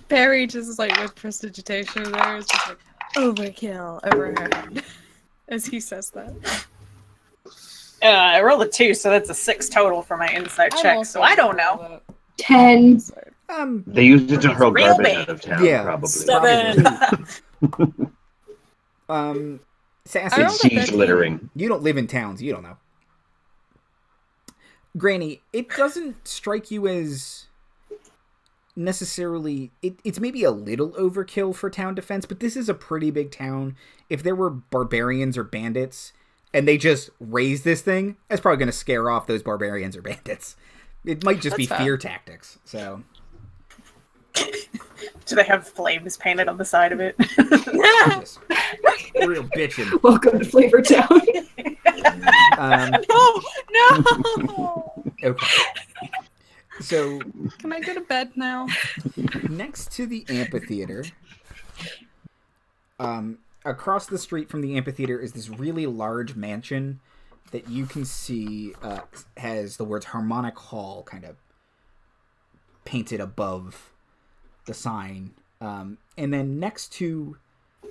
Barry just like with prestidigitation there is just like overkill over her head as he says that. I rolled a 2, so that's a 6 total for my insight check, so I don't know. 10. They used it to hurl Real garbage big. out of town, Yeah. probably. 7. Probably. Sassy. It's siege littering. You don't live in towns. You don't know. Granny, it doesn't strike you as necessarily... It's maybe a little overkill for town defense, but this is a pretty big town. If there were barbarians or bandits, and they just raise this thing, that's probably going to scare off those barbarians or bandits. It might just be fear tactics, so... Do they have flames painted on the side of it? Jesus. Real bitchin'. Welcome to Flavor Town. No! Okay. So... Can I go to bed now? Next to the amphitheater, across the street from the amphitheater is this really large mansion that you can see has the words Harmonic Hall kind of painted above the sign. And then next to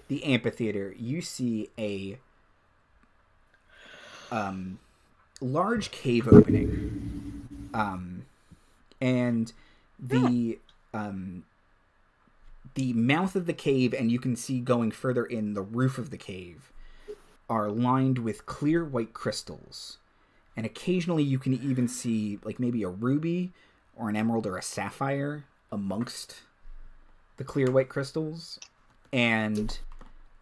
the amphitheater, you see a large cave opening. And the mouth of the cave, and you can see going further in the roof of the cave, are lined with clear white crystals. And occasionally you can even see like maybe a ruby or an emerald or a sapphire amongst the clear white crystals. And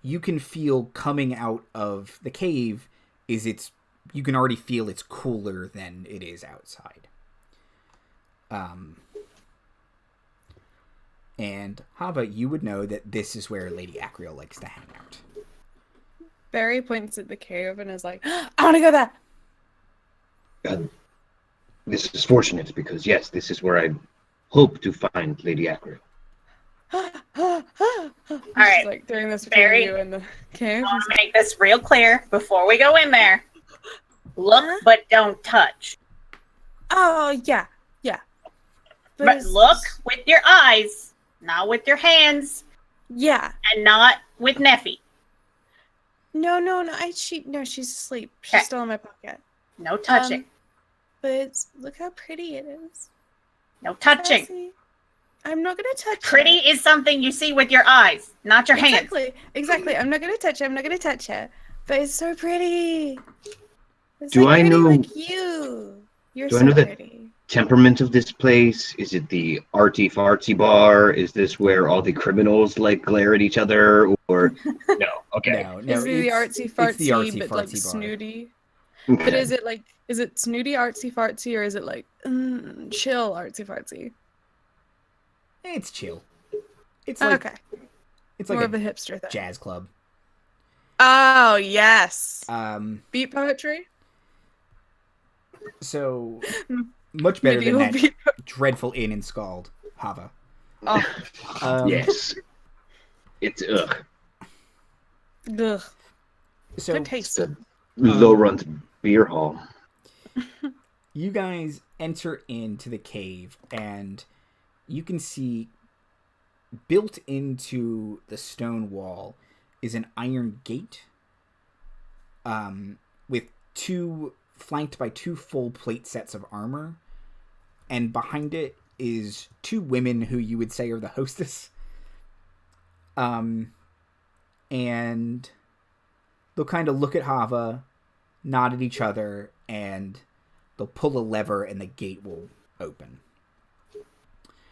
you can feel coming out of the cave you can already feel it's cooler than it is outside. And Chava, you would know that this is where Lady Arkiel likes to hang out. Barry points at the cave and is like, I want to go there! This is fortunate because, yes, this is where I hope to find Lady Arkiel. All right, like doing this Barry, you in the cave. I want to make this real clear before we go in there. Look, but don't touch. Oh, yeah. But look with your eyes, not with your hands. Yeah. And not with Neffy. No, she's asleep. She's still in my pocket. No touching. But look how pretty it is. No touching. Sassy. I'm not gonna touch Pretty it. is something you see with your eyes, not your hands. Exactly. I'm not gonna touch it. But it's so pretty. It's Do I pretty know- like you? You're Do I so know that- pretty. Temperament of this place? Is it the artsy fartsy bar? Is this where all the criminals like glare at each other? Or no? Okay. No, Is it the it's artsy fartsy, the artsy but like fartsy bar. snooty? Okay. But is it snooty artsy fartsy, or is it like chill artsy fartsy? It's chill. It's like Okay, it's like more a of a hipster thing. jazz club. Oh yes, beat poetry. So much better than Medieval that beat dreadful inn in Scald, Chava. Oh, Yes. It's ugh. So Good taste. the low-rent beer hall. you guys enter into the cave, and you can see built into the stone wall is an iron gate, with flanked by two full plate sets of armor, and behind it is two women who you would say are the hostess. And they'll kind of look at Chava, nod at each other, and they'll pull a lever and the gate will open.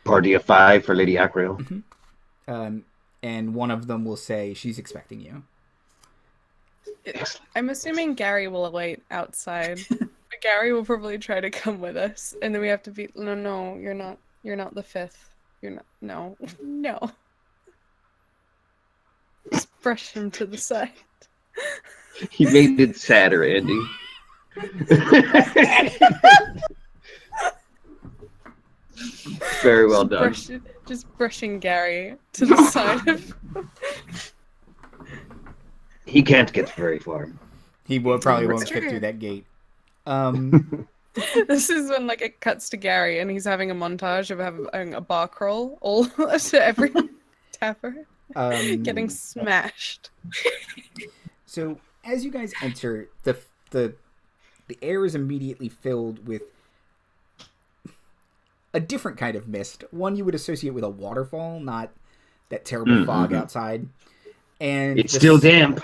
Party of 5 for Lady Arkiel. And one of them will say, she's expecting you. I'm assuming Gary will wait outside. But Gary will probably try to come with us, and then we have to be. No, you're not. You're not the fifth. You're not. No. Just brush him to the side. He made it sadder, Andy. Very well done. Just brushing Gary to the side of. He can't get very far. He probably won't True. fit through that gate. This is when it cuts to Gary and he's having a montage of having a bar crawl all to every tapper getting smashed. So as you guys enter, the air is immediately filled with a different kind of mist. One you would associate with a waterfall, not that terrible fog outside. And It's still damp.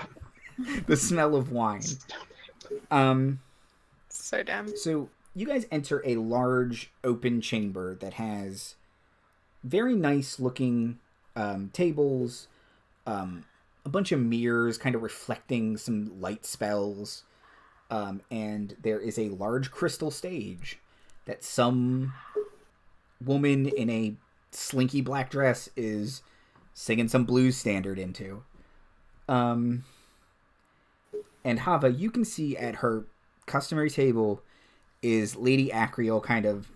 The smell of wine. So damn. So you guys enter a large open chamber that has very nice looking tables, a bunch of mirrors kind of reflecting some light spells, and there is a large crystal stage that some woman in a slinky black dress is singing some blues standard into. And Chava, you can see at her customary table is Lady Arkiel kind of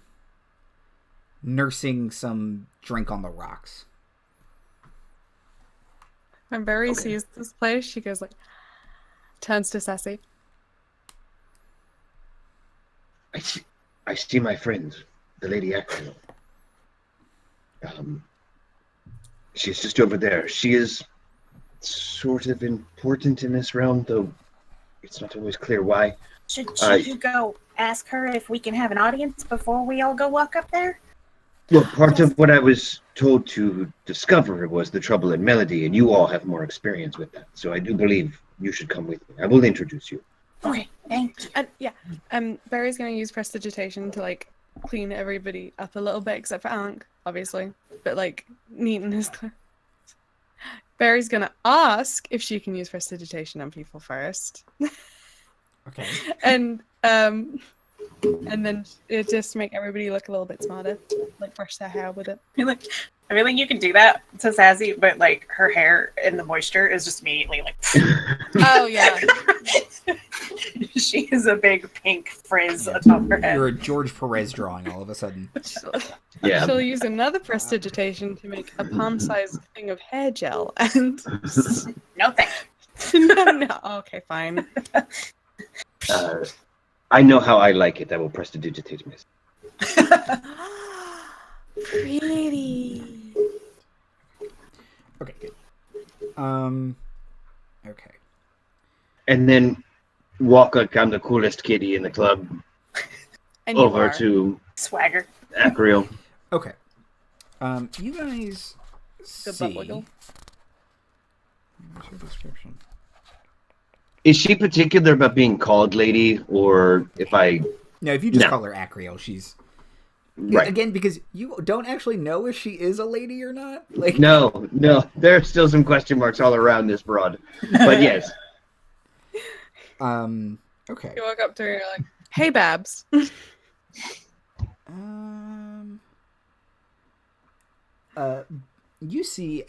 nursing some drink on the rocks. When Barry sees this place, she goes like, turns to Sassy. I see my friend, the Lady Arkiel. She's just over there. She is sort of important in this realm, though it's not always clear why. Should you go ask her if we can have an audience before we all go walk up there? Well, part of what I was told to discover was the trouble in Melody, and you all have more experience with that. So I do believe you should come with me. I will introduce you. Okay, thank you. Barry's gonna use prestidigitation to like clean everybody up a little bit, except for Ankh, obviously, but like neaten his clothes. Barry's gonna ask if she can use prestidigitation on people first. Okay. And then it just make everybody look a little bit smarter, like brush their hair with it. I feel like you can do that to Sassy, but like her hair in the moisture is just immediately like. Oh yeah. She is a big pink frizz atop her head. You're a George Perez drawing all of a sudden. Yeah. She'll use another prestidigitation to make a palm-sized thing of hair gel, and No thank you. no. Okay, fine. I know how I like it. I will prestidigitate myself. Pretty. Okay, good. Okay. And then walk like I'm the coolest kitty in the club And you over are. to Swagger. Arkiel. Okay. You guys Good butt see... wiggle. What's your description? Is she particular about being called lady, or if I... No, if you just No. call her Arkiel, she's... Right. Again, because you don't actually know if she is a lady or not. Like, No. There are still some question marks all around this broad. But yes. Okay. You walk up to her and you're like, "Hey, Babs." You see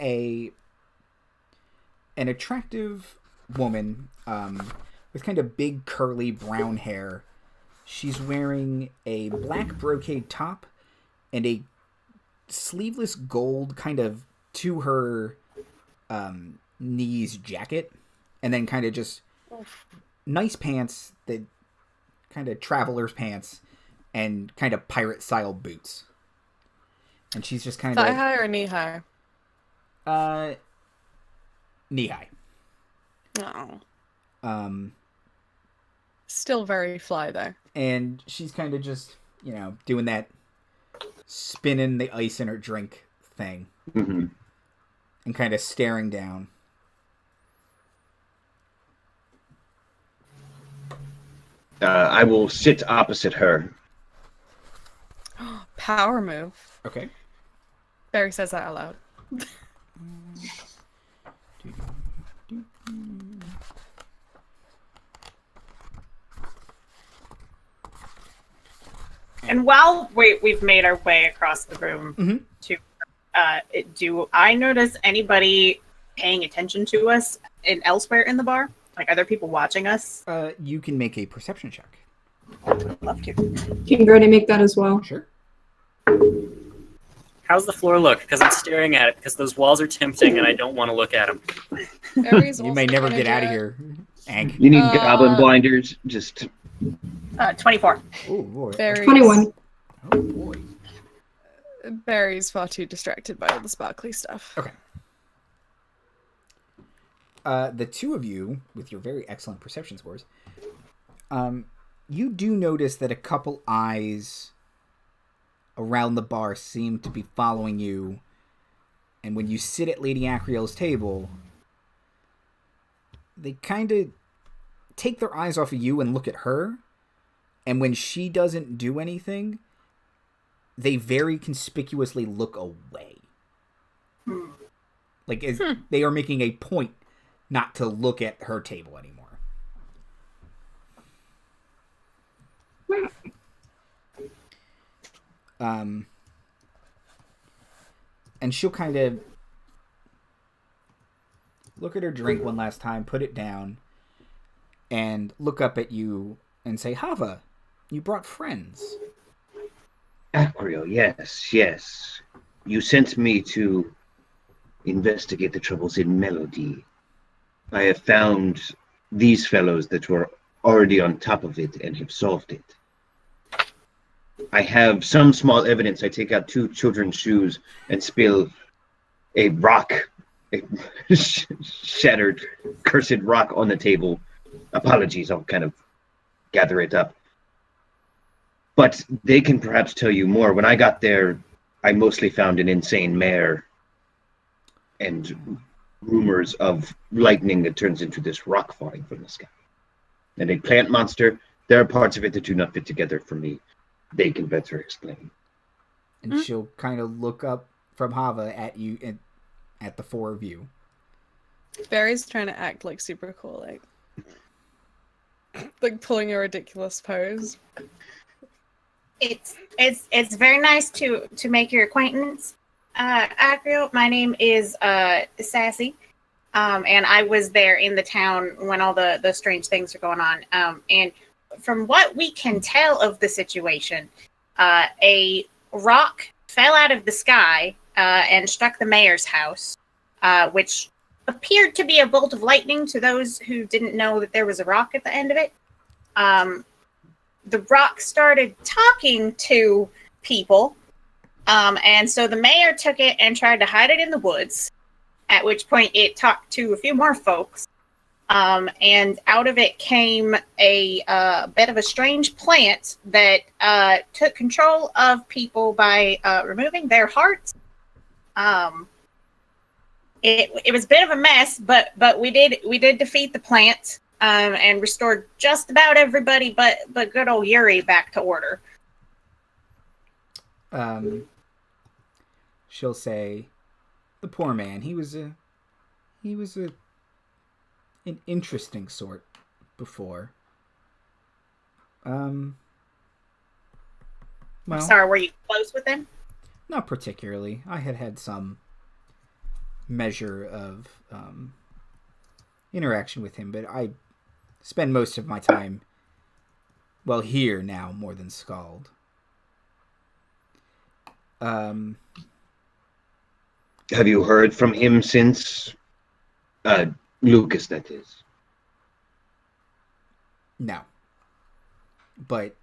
an attractive woman with kind of big curly brown hair. She's wearing a black brocade top and a sleeveless gold kind of to her knees jacket, and then kind of just nice pants, that kind of traveler's pants, and kind of pirate style boots. And she's just kind Thigh of high or knee high? knee high. Oh. Still very fly though. And she's kind of just, doing that spinning the ice in her drink thing. Mm-hmm. And kind of staring down. I will sit opposite her. Power move. Okay. Barry says that out loud. And while we've made our way across the room to, do I notice anybody paying attention to us elsewhere in the bar? Like, are there people watching us? You can make a perception check. I would love to. Can Granny make that as well? Sure. How's the floor look? Because I'm staring at it because those walls are tempting and I don't want to look at them. You may never get out of here, Hank. You need goblin blinders. Just 24. Oh, boy. Barry's, 21. Oh, boy. Barry's far too distracted by all the sparkly stuff. Okay. The two of you, with your very excellent perception scores, you do notice that a couple eyes around the bar seem to be following you, and when you sit at Lady Arkiel's table, they kind of take their eyes off of you and look at her. And when she doesn't do anything, they very conspicuously look away. Like they are making a point not to look at her table anymore. And she'll kind of look at her drink one last time, put it down, and look up at you and say, Chava, you brought friends. Arkiel, yes. You sent me to investigate the troubles in Melody. I have found these fellows that were already on top of it and have solved it. I have some small evidence. I take out 2 children's shoes and spill a rock, a shattered, cursed rock on the table. Apologies, I'll kind of gather it up. But they can perhaps tell you more. When I got there, I mostly found an insane mare and rumors of lightning that turns into this rock falling from the sky. And a plant monster. There are parts of it that do not fit together for me. They can better explain. And she'll kind of look up from Chava at you and at the 4 of you. Barry's trying to act like super cool, like pulling a ridiculous pose. It's very nice to make your acquaintance, Arkiel. My name is Sassy, and I was there in the town when all the strange things are going on. And from what we can tell of the situation, a rock fell out of the sky and struck the mayor's house, which appeared to be a bolt of lightning to those who didn't know that there was a rock at the end of it. The rock started talking to people, and so the mayor took it and tried to hide it in the woods, at which point it talked to a few more folks. And out of it came a bit of a strange plant that took control of people by removing their hearts. It was a bit of a mess, but we did defeat the plant and restored just about everybody, but good old Yuri back to order. She'll say, the poor man. He was an interesting sort before. Well, Sorry, were you close with him? Not particularly. I had some measure of interaction with him, but I spend most of my time, well, here now more than Scald. Have you heard from him since? Lucas, that is. No. But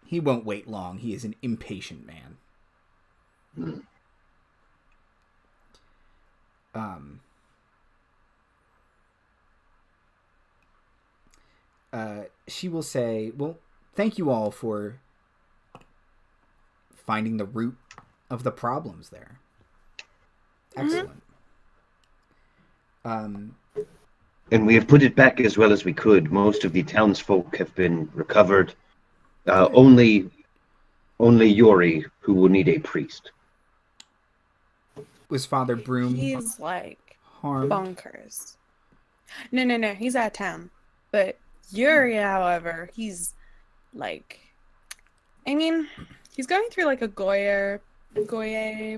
he won't wait long. He is an impatient man. She will say, well, thank you all for finding the root of the problems there. Excellent. And we have put it back as well as we could. Most of the townsfolk have been recovered. Only Yuri, who will need a priest. Was Father Broom He's like harmed? bonkers. No, he's out of town. But Yuri, however, he's like, I mean, he's going through like a Goye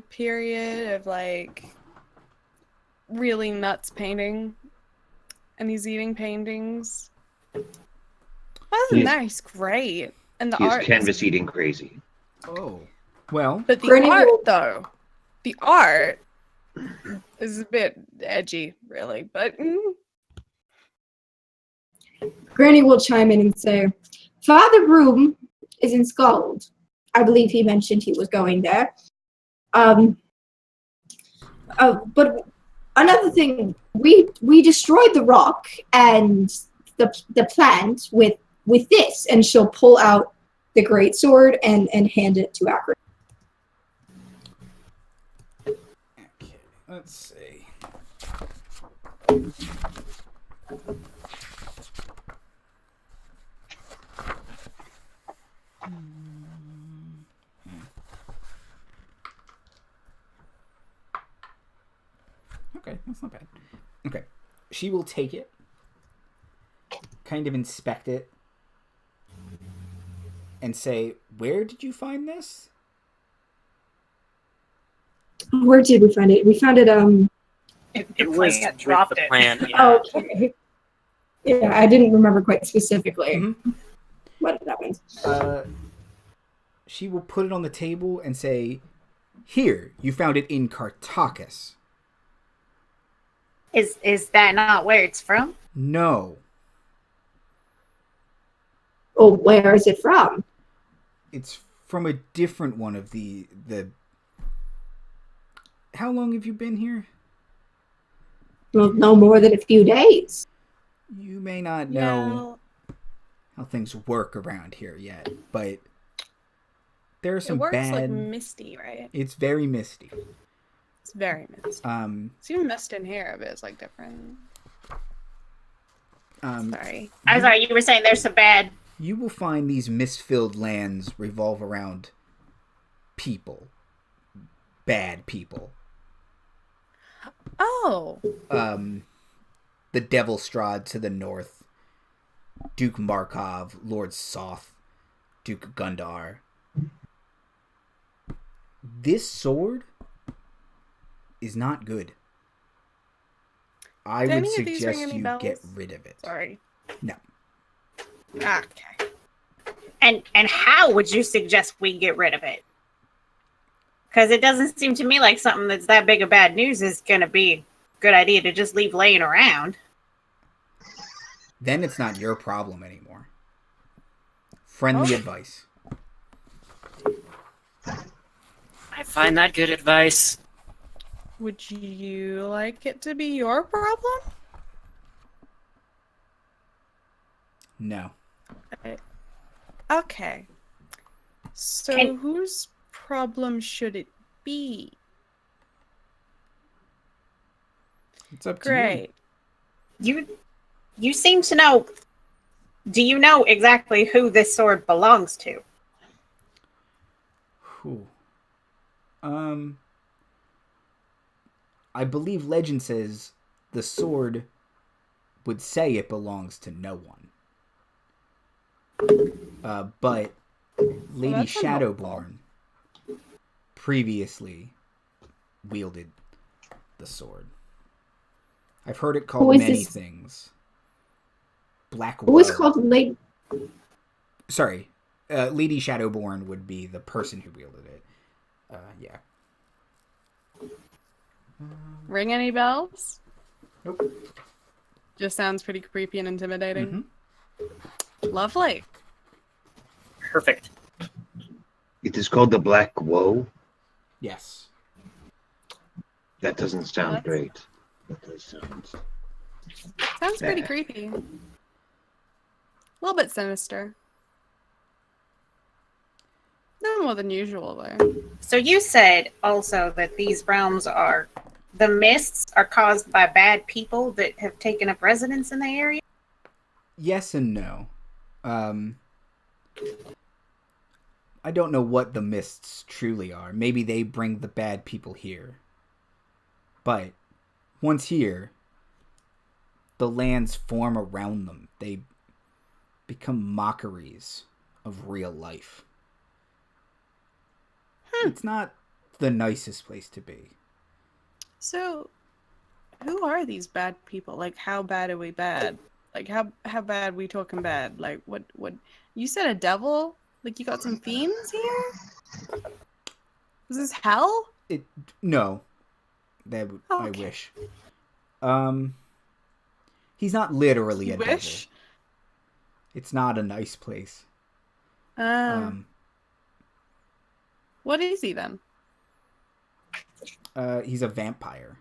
period of like really nuts painting, and he's eating paintings. Other than that, he's great, and the art. He's canvas eating crazy. Oh, well. But the art is a bit edgy, really. But Granny will chime in and say, Father Broom is in Scald. I believe he mentioned he was going there. But another thing, we destroyed the rock and the plant with this, and she'll pull out the greatsword and hand it to Akron. Okay, let's see. Okay, that's not bad. Okay. She will take it, kind of inspect it, and say, "Where did you find this?" Where did we find it? We found it, It was plant with dropped the it. plant. Yeah. Oh, okay. Yeah, I didn't remember quite specifically Mm-hmm. what happened. She will put it on the table and say, "Here, you found it in Cartacus." Is that not where it's from? No, Oh, where is it from? it's from a different one of the. How long have you been here? Well, no more than a few days. You may not know how things work around here yet, but there are some It works bad. like misty, right? It's very misty. It's very misty. It's even mist in here, but it's like different. Sorry. I'm sorry, you were saying there's some bad. You will find these mist-filled lands revolve around people. Bad people. Oh. The Devilstrad to the north. Duke Markov, Lord Soth, Duke Gundar. This sword is not good. I would suggest you get rid of it. Sorry. No. Okay. And how would you suggest we get rid of it? Because it doesn't seem to me like something that's that big of bad news is going to be a good idea to just leave laying around. Then it's not your problem anymore. Friendly advice. I find that good advice. Would you like it to be your problem? No. Okay. So whose problem should it be? It's up to Great. You seem to know. Do you know exactly who this sword belongs to? you. I believe legend says the sword would say it belongs to no one. But Lady Shadowborn previously wielded the sword. I've heard it called many things. Black Who was Woe. called Lady? Sorry, Lady Shadowborn would be the person who wielded it. Yeah. Ring any bells? Nope. Just sounds pretty creepy and intimidating. Mm-hmm. Lovely. Perfect. It is called the Black Woe. Yes. That doesn't sound great. That does sound. Sounds pretty creepy. A little bit sinister. No more than usual, though. So you said also that these realms are, the mists are caused by bad people that have taken up residence in the area? Yes and no. I don't know what the mists truly are. Maybe they bring the bad people here. But once here, the lands form around them. They become mockeries of real life. It's not the nicest place to be. So, who are these bad people? Like, how bad are we bad? Like, how bad we talking bad? Like, what? You said a devil? Like, you got some fiends here? Is this hell? No. That would, I wish. He's not literally a devil. It's not a nice place. What is he then? He's a vampire.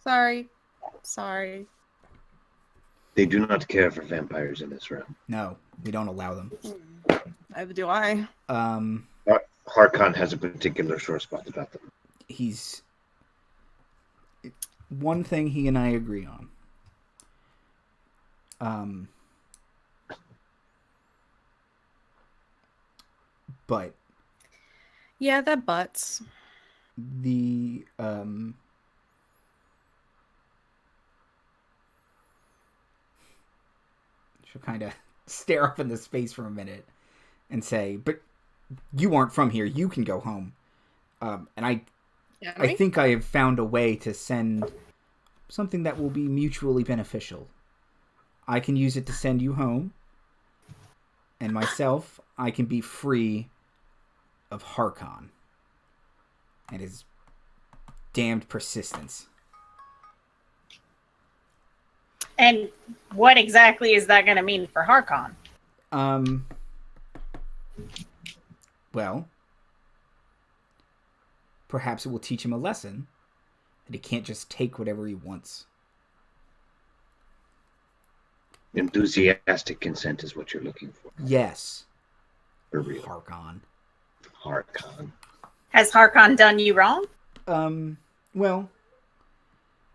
Sorry. They do not care for vampires in this realm. No, we don't allow them. Neither do I. Harkon has a particular sore spot about them. He's one thing he and I agree on. But yeah, they're butts. The she'll kind of stare up in the space for a minute and say, "But you aren't from here. You can go home." And I think I have found a way to send something that will be mutually beneficial. I can use it to send you home, and myself, I can be free of Harkon and his damned persistence. And what exactly is that going to mean for Harkon? Well, perhaps it will teach him a lesson that he can't just take whatever he wants. Enthusiastic consent is what you're looking for. Yes. For real. Harkon. Has Harkon done you wrong? Well,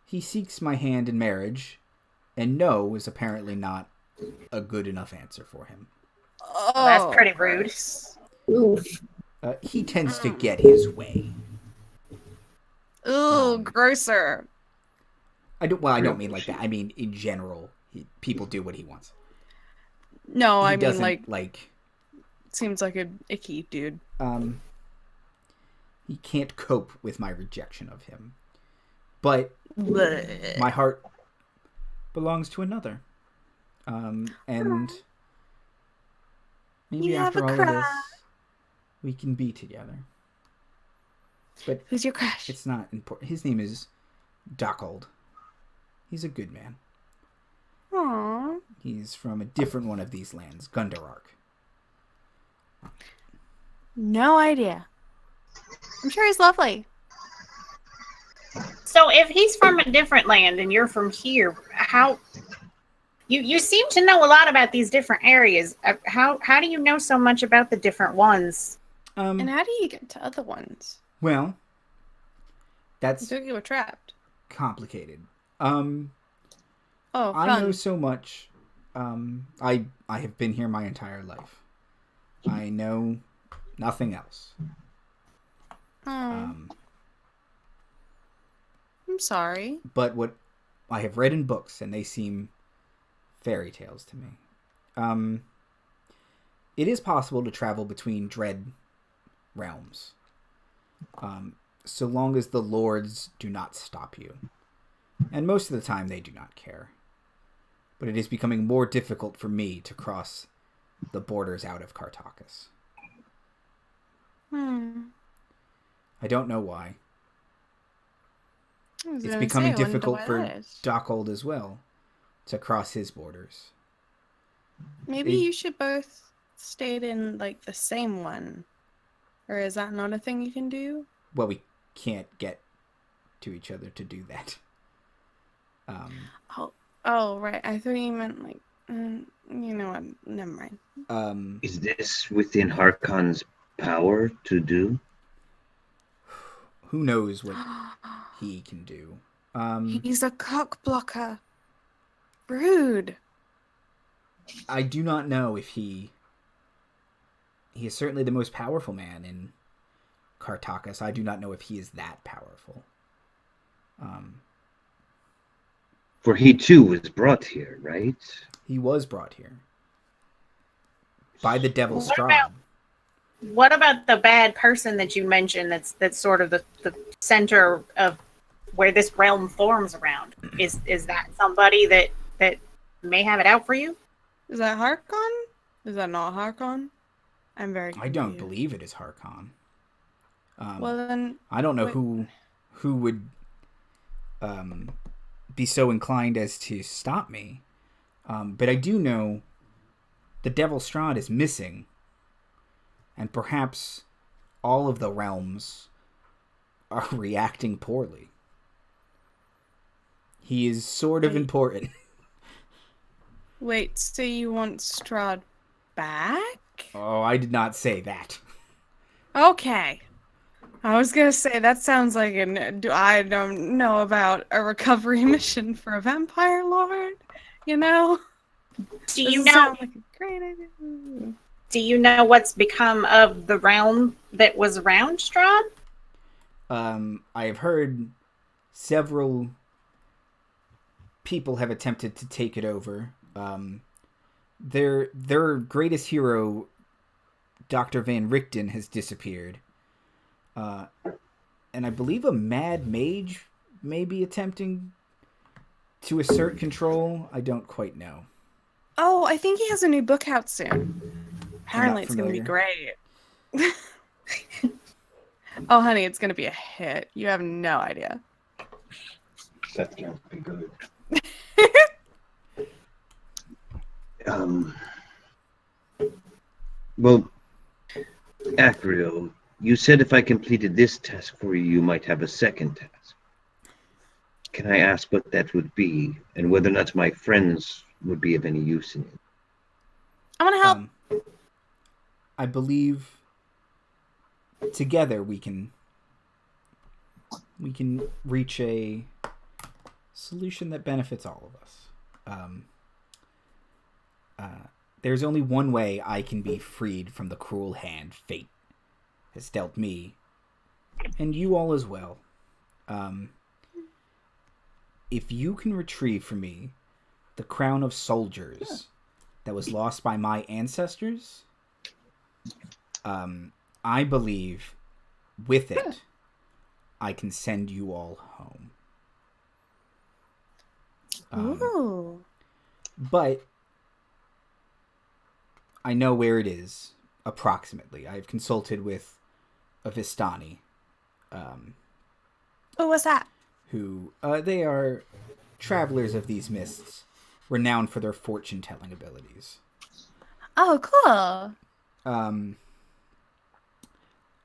he seeks my hand in marriage, and no is apparently not a good enough answer for him. Oh, that's pretty rude. Oof. He tends to get his way. Ooh, grosser. I don't mean like that. I mean, in general, people do what he wants. No, He I mean, like... Seems like an icky dude. He can't cope with my rejection of him. But Blech. my heart belongs to another. And maybe You have after a all of crush. this, we can be together. But Who's your crush? it's not important. His name is Dockhold. He's a good man. Aww. He's from a different one of these lands, Gundarark. No idea. I'm sure he's lovely. So if he's from a different land and you're from here, how... You seem to know a lot about these different areas. How do you know so much about the different ones? And how do you get to other ones? Well, I that's thought you were trapped. complicated. Oh, I fun. know so much. I have been here my entire life. I know nothing else. I'm sorry. But what I have read in books, and they seem fairy tales to me. It is possible to travel between dread realms, so long as the lords do not stop you. And most of the time they do not care. But it is becoming more difficult for me to cross the borders out of Kartakas. I don't know why. It's becoming difficult for Dockhold as well to cross his borders. Maybe you should both stay in like the same one. Or is that not a thing you can do? Well, we can't get to each other to do that. Oh, right. I thought you meant like, you know what? Never mind. Is this within Harkon's power to do? Who knows what he can do? He's a cock blocker. Rude. I do not know if he is certainly the most powerful man in Kartakas. I do not know if he is that powerful. For he too was brought here, right? He was brought here by the Devil's What Strahd. What about the bad person that you mentioned that's sort of the center of where this realm forms around? Is that somebody that may have it out for you? Is that Harkon? Is that not Harkon? I'm very confused. I don't believe it is Harkon. Well then, I don't know who would be so inclined as to stop me. But I do know the Devil's Strahd is missing. And perhaps all of the realms are reacting poorly. He is sort of important. wait, so you want Strahd back? Oh, I did not say that. Okay. I was gonna say that sounds like I don't know about a recovery mission for a vampire lord. You know? Do you Doesn't know? sound like a great idea. Do you know what's become of the realm that was around Strahd? I have heard several people have attempted to take it over. Their greatest hero, Dr. Van Richten, has disappeared. And I believe a mad mage may be attempting to assert control. I don't quite know. Oh, I think he has a new book out soon. Apparently it's going to be familiar. great. Oh, honey, it's going to be a hit. You have no idea. That can't be good. Well, Arkiel, you said if I completed this task for you, you might have a second task. Can I ask what that would be, and whether or not my friends would be of any use in it? I'm going to help. I believe together we can reach a solution that benefits all of us. There's only one way I can be freed from the cruel hand fate has dealt me, and you all as well. If you can retrieve for me the crown of soldiers that was lost by my ancestors, I believe with it I can send you all home. Ooh. But I know where it is, approximately. I've consulted with a Vistani. Oh, what's that? Who, they are travelers of these mists, renowned for their fortune-telling abilities. Oh, cool.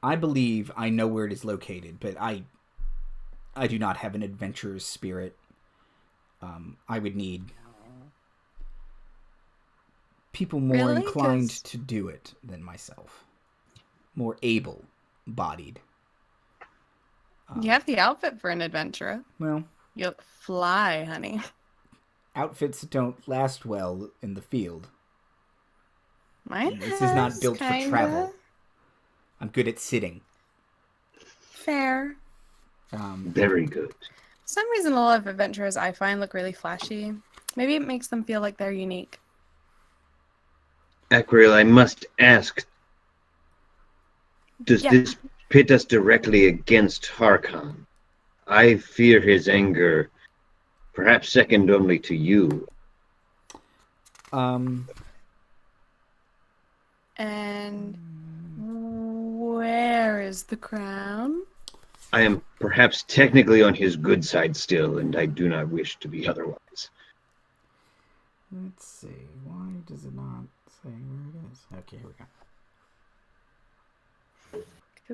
I believe I know where it is located, but I do not have an adventurer's spirit. I would need people more Really? inclined to do it than myself. More able-bodied. You have the outfit for an adventurer. Well, You'll fly, honey. outfits don't last well in the field. Mine This is not has, built kinda. for travel. I'm good at sitting. Fair. Very good. For some reason, a lot of adventurers I find look really flashy. Maybe it makes them feel like they're unique. Arkiel, I must ask, does this pit us directly against Harkon? I fear his anger, perhaps second only to you. And where is the crown? I am perhaps technically on his good side still, and I do not wish to be otherwise. Let's see. Why does it not say where it is? Okay, here we go.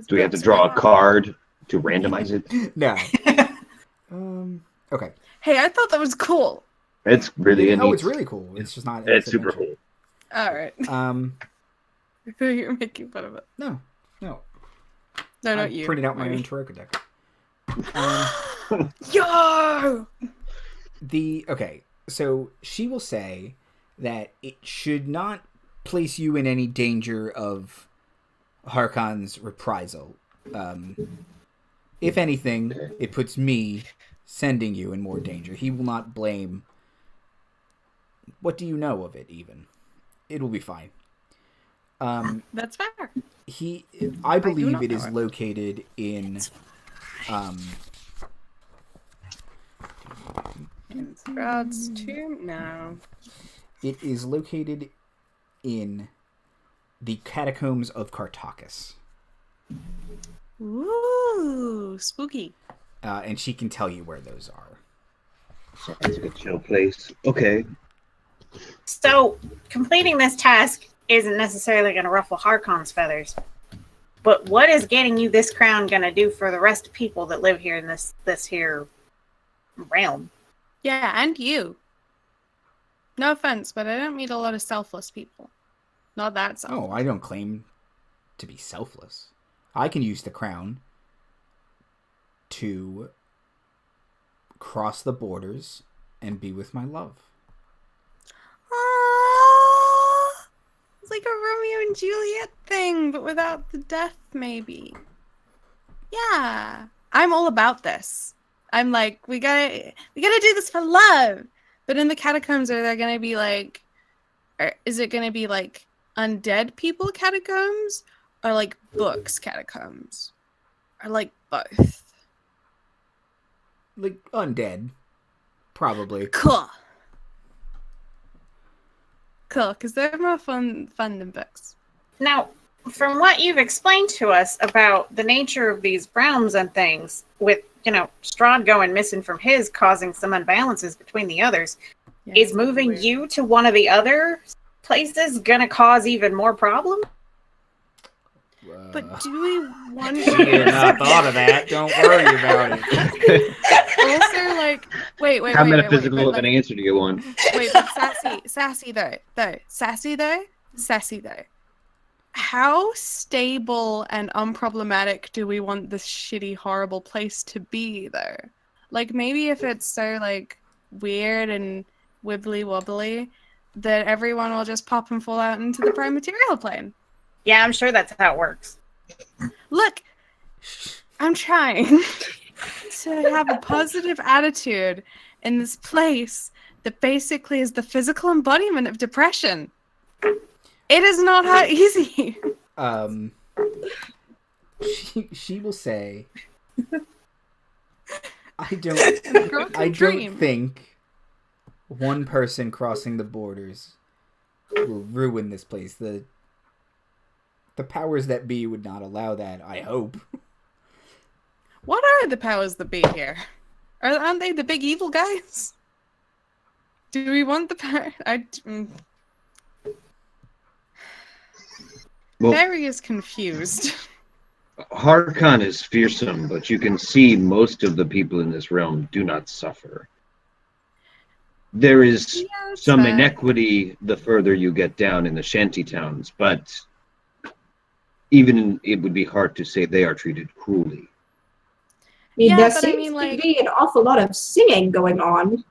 Do we have to draw a card to randomize it? No. Okay. Hey, I thought that was cool. It's really it's really cool. It's just not. It's super cool. All right. I thought you were making fun of it. No. No, I not you. printed out my Marty. own Taroko deck. Yo! Okay, so she will say that it should not place you in any danger of Harkon's reprisal. If anything, it puts me sending you in more danger. He will not blame. What do you know of it, even? It will be fine. That's fair. I believe not it know is it. located in Rods too? No. it is located in the catacombs of Cartacus. Ooh, spooky. And she can tell you where those are. Sounds like a chill place. Okay. So, completing this task isn't necessarily going to ruffle Harkon's feathers. But what is getting you this crown going to do for the rest of people that live here in this here realm? Yeah, and you. No offense, but I don't meet a lot of selfless people. Not that selfless. Oh, I don't claim to be selfless. I can use the crown to cross the borders and be with my love. Aww. It's like a Romeo and Juliet thing, but without the death, maybe. Yeah. I'm all about this. I'm like, we gotta do this for love. But in the catacombs, are there gonna be like, is it gonna be like undead people catacombs, or like books catacombs, or like both? Like undead, probably. Cool, because they're more fun than books. Now, from what you've explained to us about the nature of these realms and things, with, Strahd going missing from his, causing some imbalances between the others, is moving you to one of the other places gonna cause even more problems? But do we want She had not thought of that. Don't worry about it. Also, like, wait. How metaphysical of an answer do you want? Wait, but Sassy though. How stable and unproblematic do we want this shitty, horrible place to be, though? Like, maybe if it's so, like, weird and wibbly-wobbly, that everyone will just pop and fall out into the prime material plane. Yeah, I'm sure that's how it works. Look, I'm trying to have a positive attitude in this place that basically is the physical embodiment of depression. It is not how easy. She will say, I don't think one person crossing the borders will ruin this place. The powers that be would not allow that, I hope. What are the powers that be here? Aren't they the big evil guys? Do we want the power? Well, Barry is confused. Harkon is fearsome, but you can see most of the people in this realm do not suffer. There is some inequity the further you get down in the shanty towns, but it would be hard to say they are treated cruelly. There seems to be an awful lot of singing going on.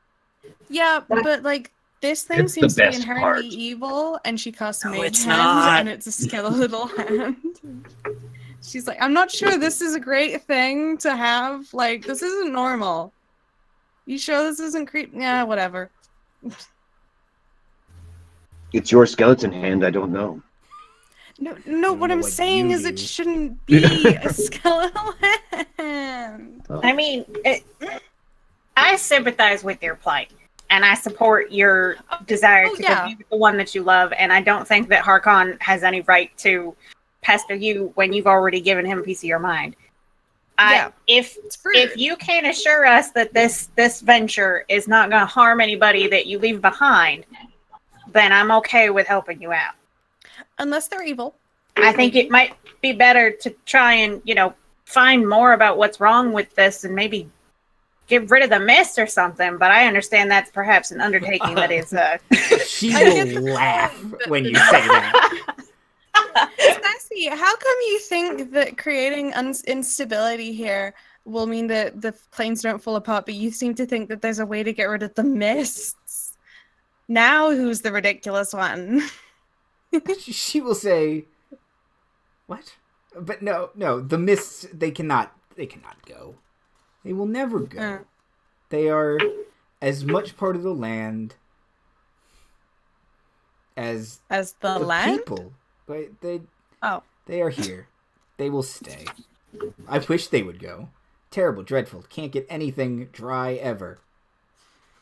Yeah, but like this thing It's seems the to be best inherently part. evil, and she casts mage it's hand, not. and it's a skeletal hand. She's like, I'm not sure this is a great thing to have. Like, this isn't normal. You sure this isn't creep? Yeah, whatever. It's your skeleton hand, I don't know. No. What I'm what saying you is do. it shouldn't be a skeletal hand. I mean, I sympathize with your plight, and I support your desire to go be with the one that you love, and I don't think that Harkon has any right to pester you when you've already given him a piece of your mind. If you can assure us that this venture is not going to harm anybody that you leave behind, then I'm okay with helping you out. Unless they're evil. I think it might be better to try and, find more about what's wrong with this and maybe get rid of the mist or something, but I understand that's perhaps an undertaking that is... She will laugh when you say that. Sassy, how come you think that creating instability here will mean that the planes don't fall apart, but you seem to think that there's a way to get rid of the mists? Now who's the ridiculous one? She will say, what? But no, the mists, they cannot go. They will never go. They are as much part of the land as the land? People. But they are here. They will stay. I wish they would go. Terrible, dreadful. Can't get anything dry ever.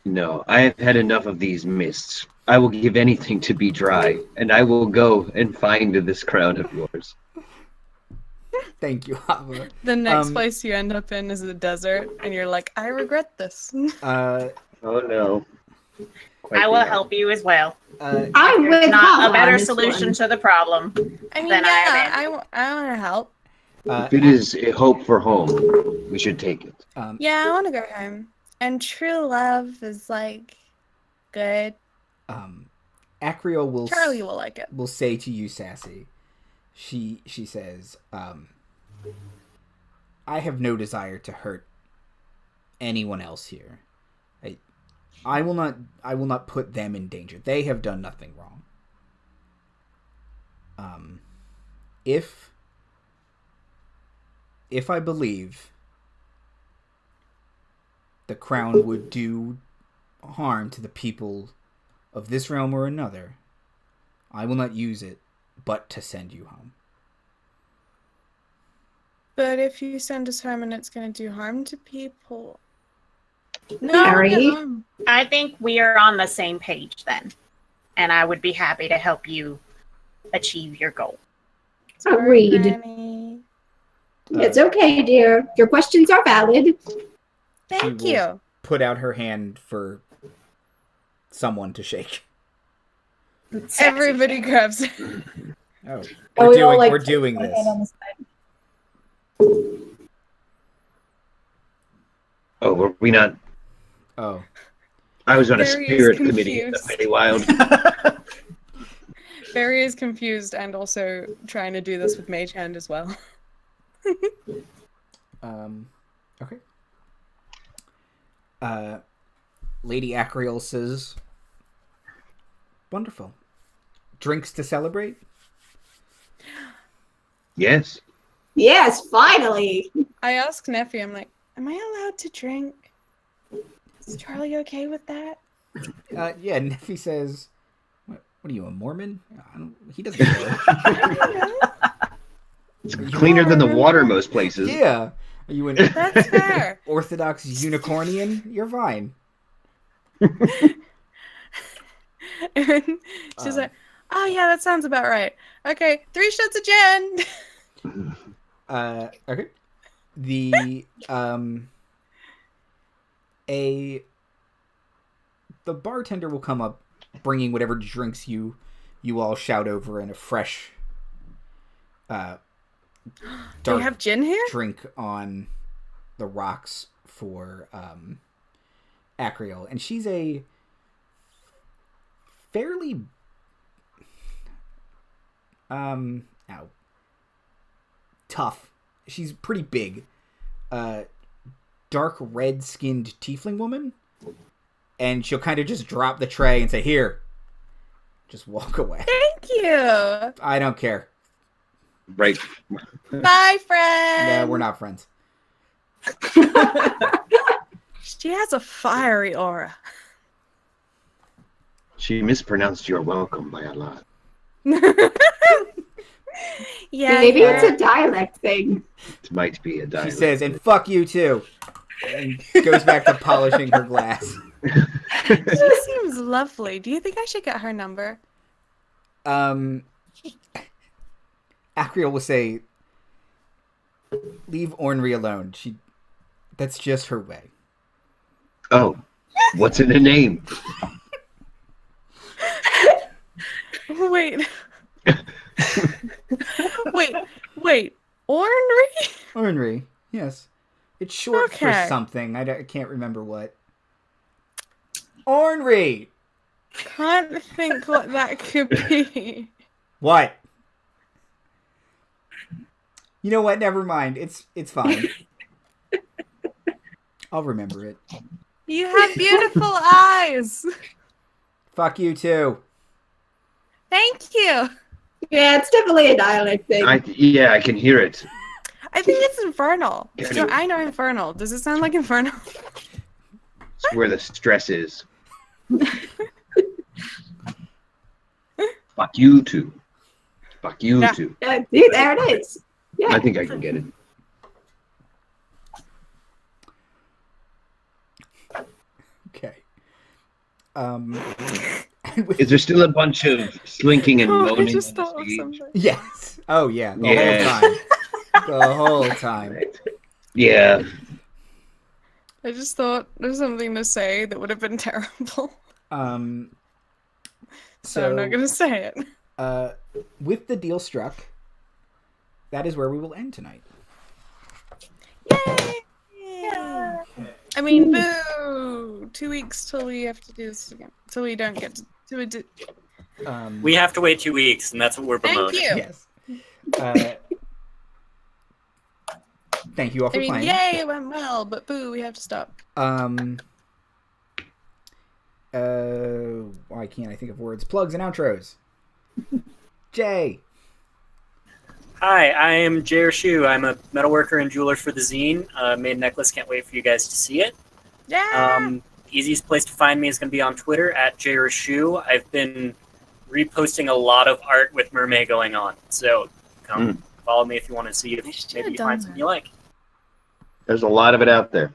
No, I have had enough of these mists. I will give anything to be dry, and I will go and find this crown of yours. Thank you, Chava. The next place you end up in is the desert, and you're like, I regret this. Oh no. I will help you as well. I'm with There's not Chava a better on this solution one. to the problem. I mean, than I want to help. If it is a hope for home, we should take it. Yeah, I want to go home. And true love is like good. Arkiel will Charlie will like it. Will say to you, Sassy. She says, I have no desire to hurt anyone else here. I will not put them in danger. They have done nothing wrong. If I believe the crown would do harm to the people of this realm or another, I will not use it but to send you home. But if you send us home and it's going to do harm to people... No, Harry? I think we are on the same page then. And I would be happy to help you achieve your goal. Agreed. Granny. It's okay, dear. Your questions are valid. Thank She will you. Put out her hand for someone to shake. Everybody grabs it. Oh, Oh, we all, like, we're doing put this. that on the side. Oh, were we not? Oh. I was on a Barry is spirit committee in the confused. Feywild. Barry is confused and also trying to do this with Mage Hand as well. Okay. Lady Arkiel says, "Wonderful. Drinks to celebrate?" Yes. Yes, finally. I asked Neffy, I'm like, am I allowed to drink? Is Charlie okay with that? Yeah, Neffy says, what are you, a Mormon? He doesn't know. It's cleaner than the water most places. Yeah. Are you an That's fair. Orthodox unicornian? You're fine. And she's like, oh yeah, that sounds about right. Okay, 3 shots of gin. Okay. The the bartender will come up, bringing whatever drinks you all shout over in a fresh, Do dark you have gin here? drink on the rocks for Arkiel, and she's a fairly tough. She's pretty big. Dark red skinned tiefling woman. And she'll kind of just drop the tray and say, "Here." Just walk away. Thank you. I don't care. Right. Bye, friend. No, we're not friends. She has a fiery aura. She mispronounced your welcome by a lot. Yeah. Maybe yeah. it's a dialect thing. It might be a She dialect. says, "And fuck you too." And goes back to polishing her glass. She seems lovely. Do you think I should get her number? Arkiel will say, "Leave Ornery alone. That's just her way." Oh, what's in the name? Wait. Wait. Ornery? Ornery, yes. It's short for Okay. something. I can't remember what. Ornery! Can't think what that could be. What? You know what? Never mind. It's fine. I'll remember it. You have beautiful eyes. Fuck you too. Thank you. Yeah, it's definitely a dialect thing. Yeah, I can hear it. I think it's infernal. Yeah, So I know infernal. Does it sound like infernal? It's where the stress is. Fuck you too. Fuck you Yeah. too. See, there it is. Yeah. I think I can get it. Okay. Is there still a bunch of slinking and Oh, I moaning? just in thought the of stage? something. Yes. Oh yeah. The Yeah. whole time. The whole time. Yeah. I just thought of something to say that would have been terrible. So I'm not going to say it. With the deal struck, that is where we will end tonight. Yay! I mean, boo! 2 weeks till we have to do this again. Till we don't get to do it. We have to wait 2 weeks, and that's what we're Thank promoting. you. Yes. thank you all for playing. Yay, it went well, but boo, we have to stop. Why can't I think of words? Plugs and outros. Jay. Hi, I am Jay Shu. I'm a metalworker and jeweler for the zine. Made a necklace. Can't wait for you guys to see it. Yeah. Easiest place to find me is going to be on Twitter at Shu. I've been reposting a lot of art with mermaid going on. So come follow me if you want to see if maybe you find something you like. There's a lot of it out there.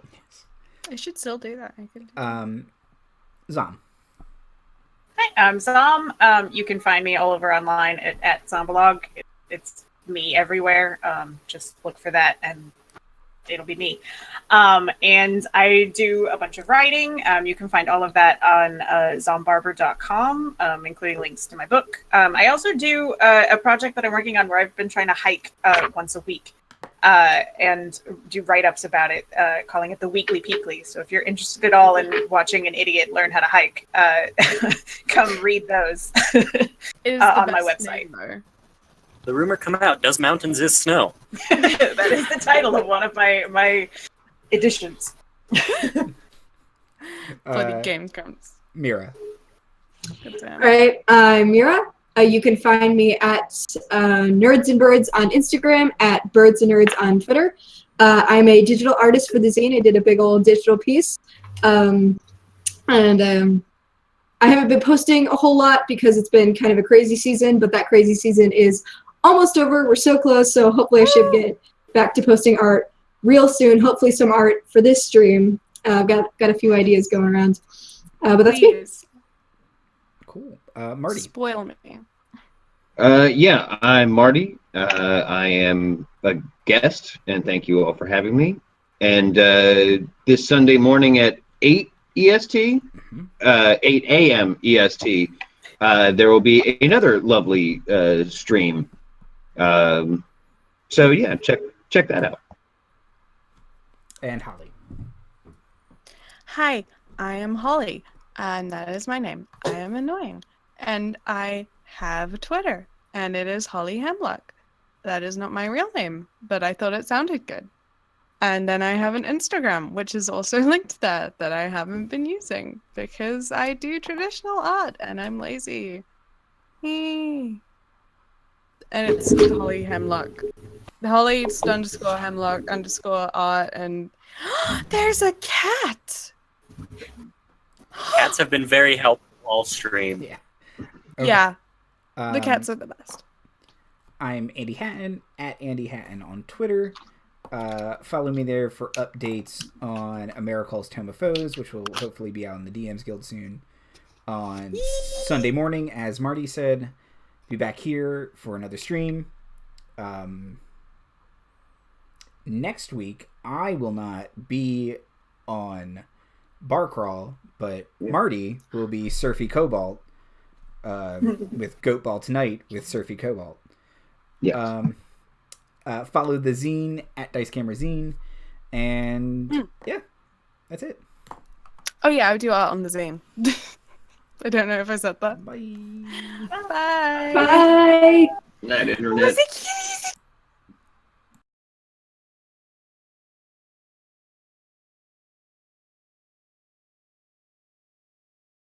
I should still do that. I could. Zom. Hi, I'm Zom. You can find me all over online at Zombalog. It's me everywhere. Just look for that and it'll be me. And I do a bunch of writing. You can find all of that on zombarber.com, including links to my book. I also do a project that I'm working on where I've been trying to hike once a week and do write-ups about it, calling it the Weekly Peakly. So if you're interested at all in watching an idiot learn how to hike, come read those on my website. The rumor come out, does mountains is snow? That is the title of one of my editions. For the game comes. Mira. All right, I'm Mira. You can find me at Nerds and Birds on Instagram, at Birds and Nerds on Twitter. I'm a digital artist for the zine. I did a big old digital piece. I haven't been posting a whole lot because it's been kind of a crazy season, but that crazy season is almost over. We're so close, so hopefully I should get back to posting art real soon. Hopefully some art for this stream. I've got a few ideas going around. But that's me. Cool. Marty. Spoil me. Yeah, I'm Marty. I am a guest, and thank you all for having me. And this Sunday morning at 8 EST, 8 a.m. EST, there will be another lovely stream. So yeah, check that out. And Holly. Hi, I am Holly, and that is my name. I am annoying, and I have a Twitter, and it is Holly Hemlock. That is not my real name, but I thought it sounded good. And then I have an Instagram, which is also linked to that I haven't been using because I do traditional art and I'm lazy. And it's Holly Hemlock. Holly _ Hemlock _ art, and there's a cat. Cats have been very helpful all stream. Yeah. Okay. Yeah. The cats are the best. I'm Andy Hatton, at Andy Hatton on Twitter. Follow me there for updates on Americall's Tome of Foes, which will hopefully be out in the DMs Guild soon. On Sunday morning, as Marty said, be back here for another stream. Next week, I will not be on Bar Crawl, but Marty will be Surfy Cobalt with Goat Ball tonight with Surfy Cobalt. Yeah. Follow the zine at Dice Camera Zine, and yeah, that's it. Oh yeah, I do art on the zine. I don't know if I said that. Bye. Bye. Bye. Night, Internet. Was it cute?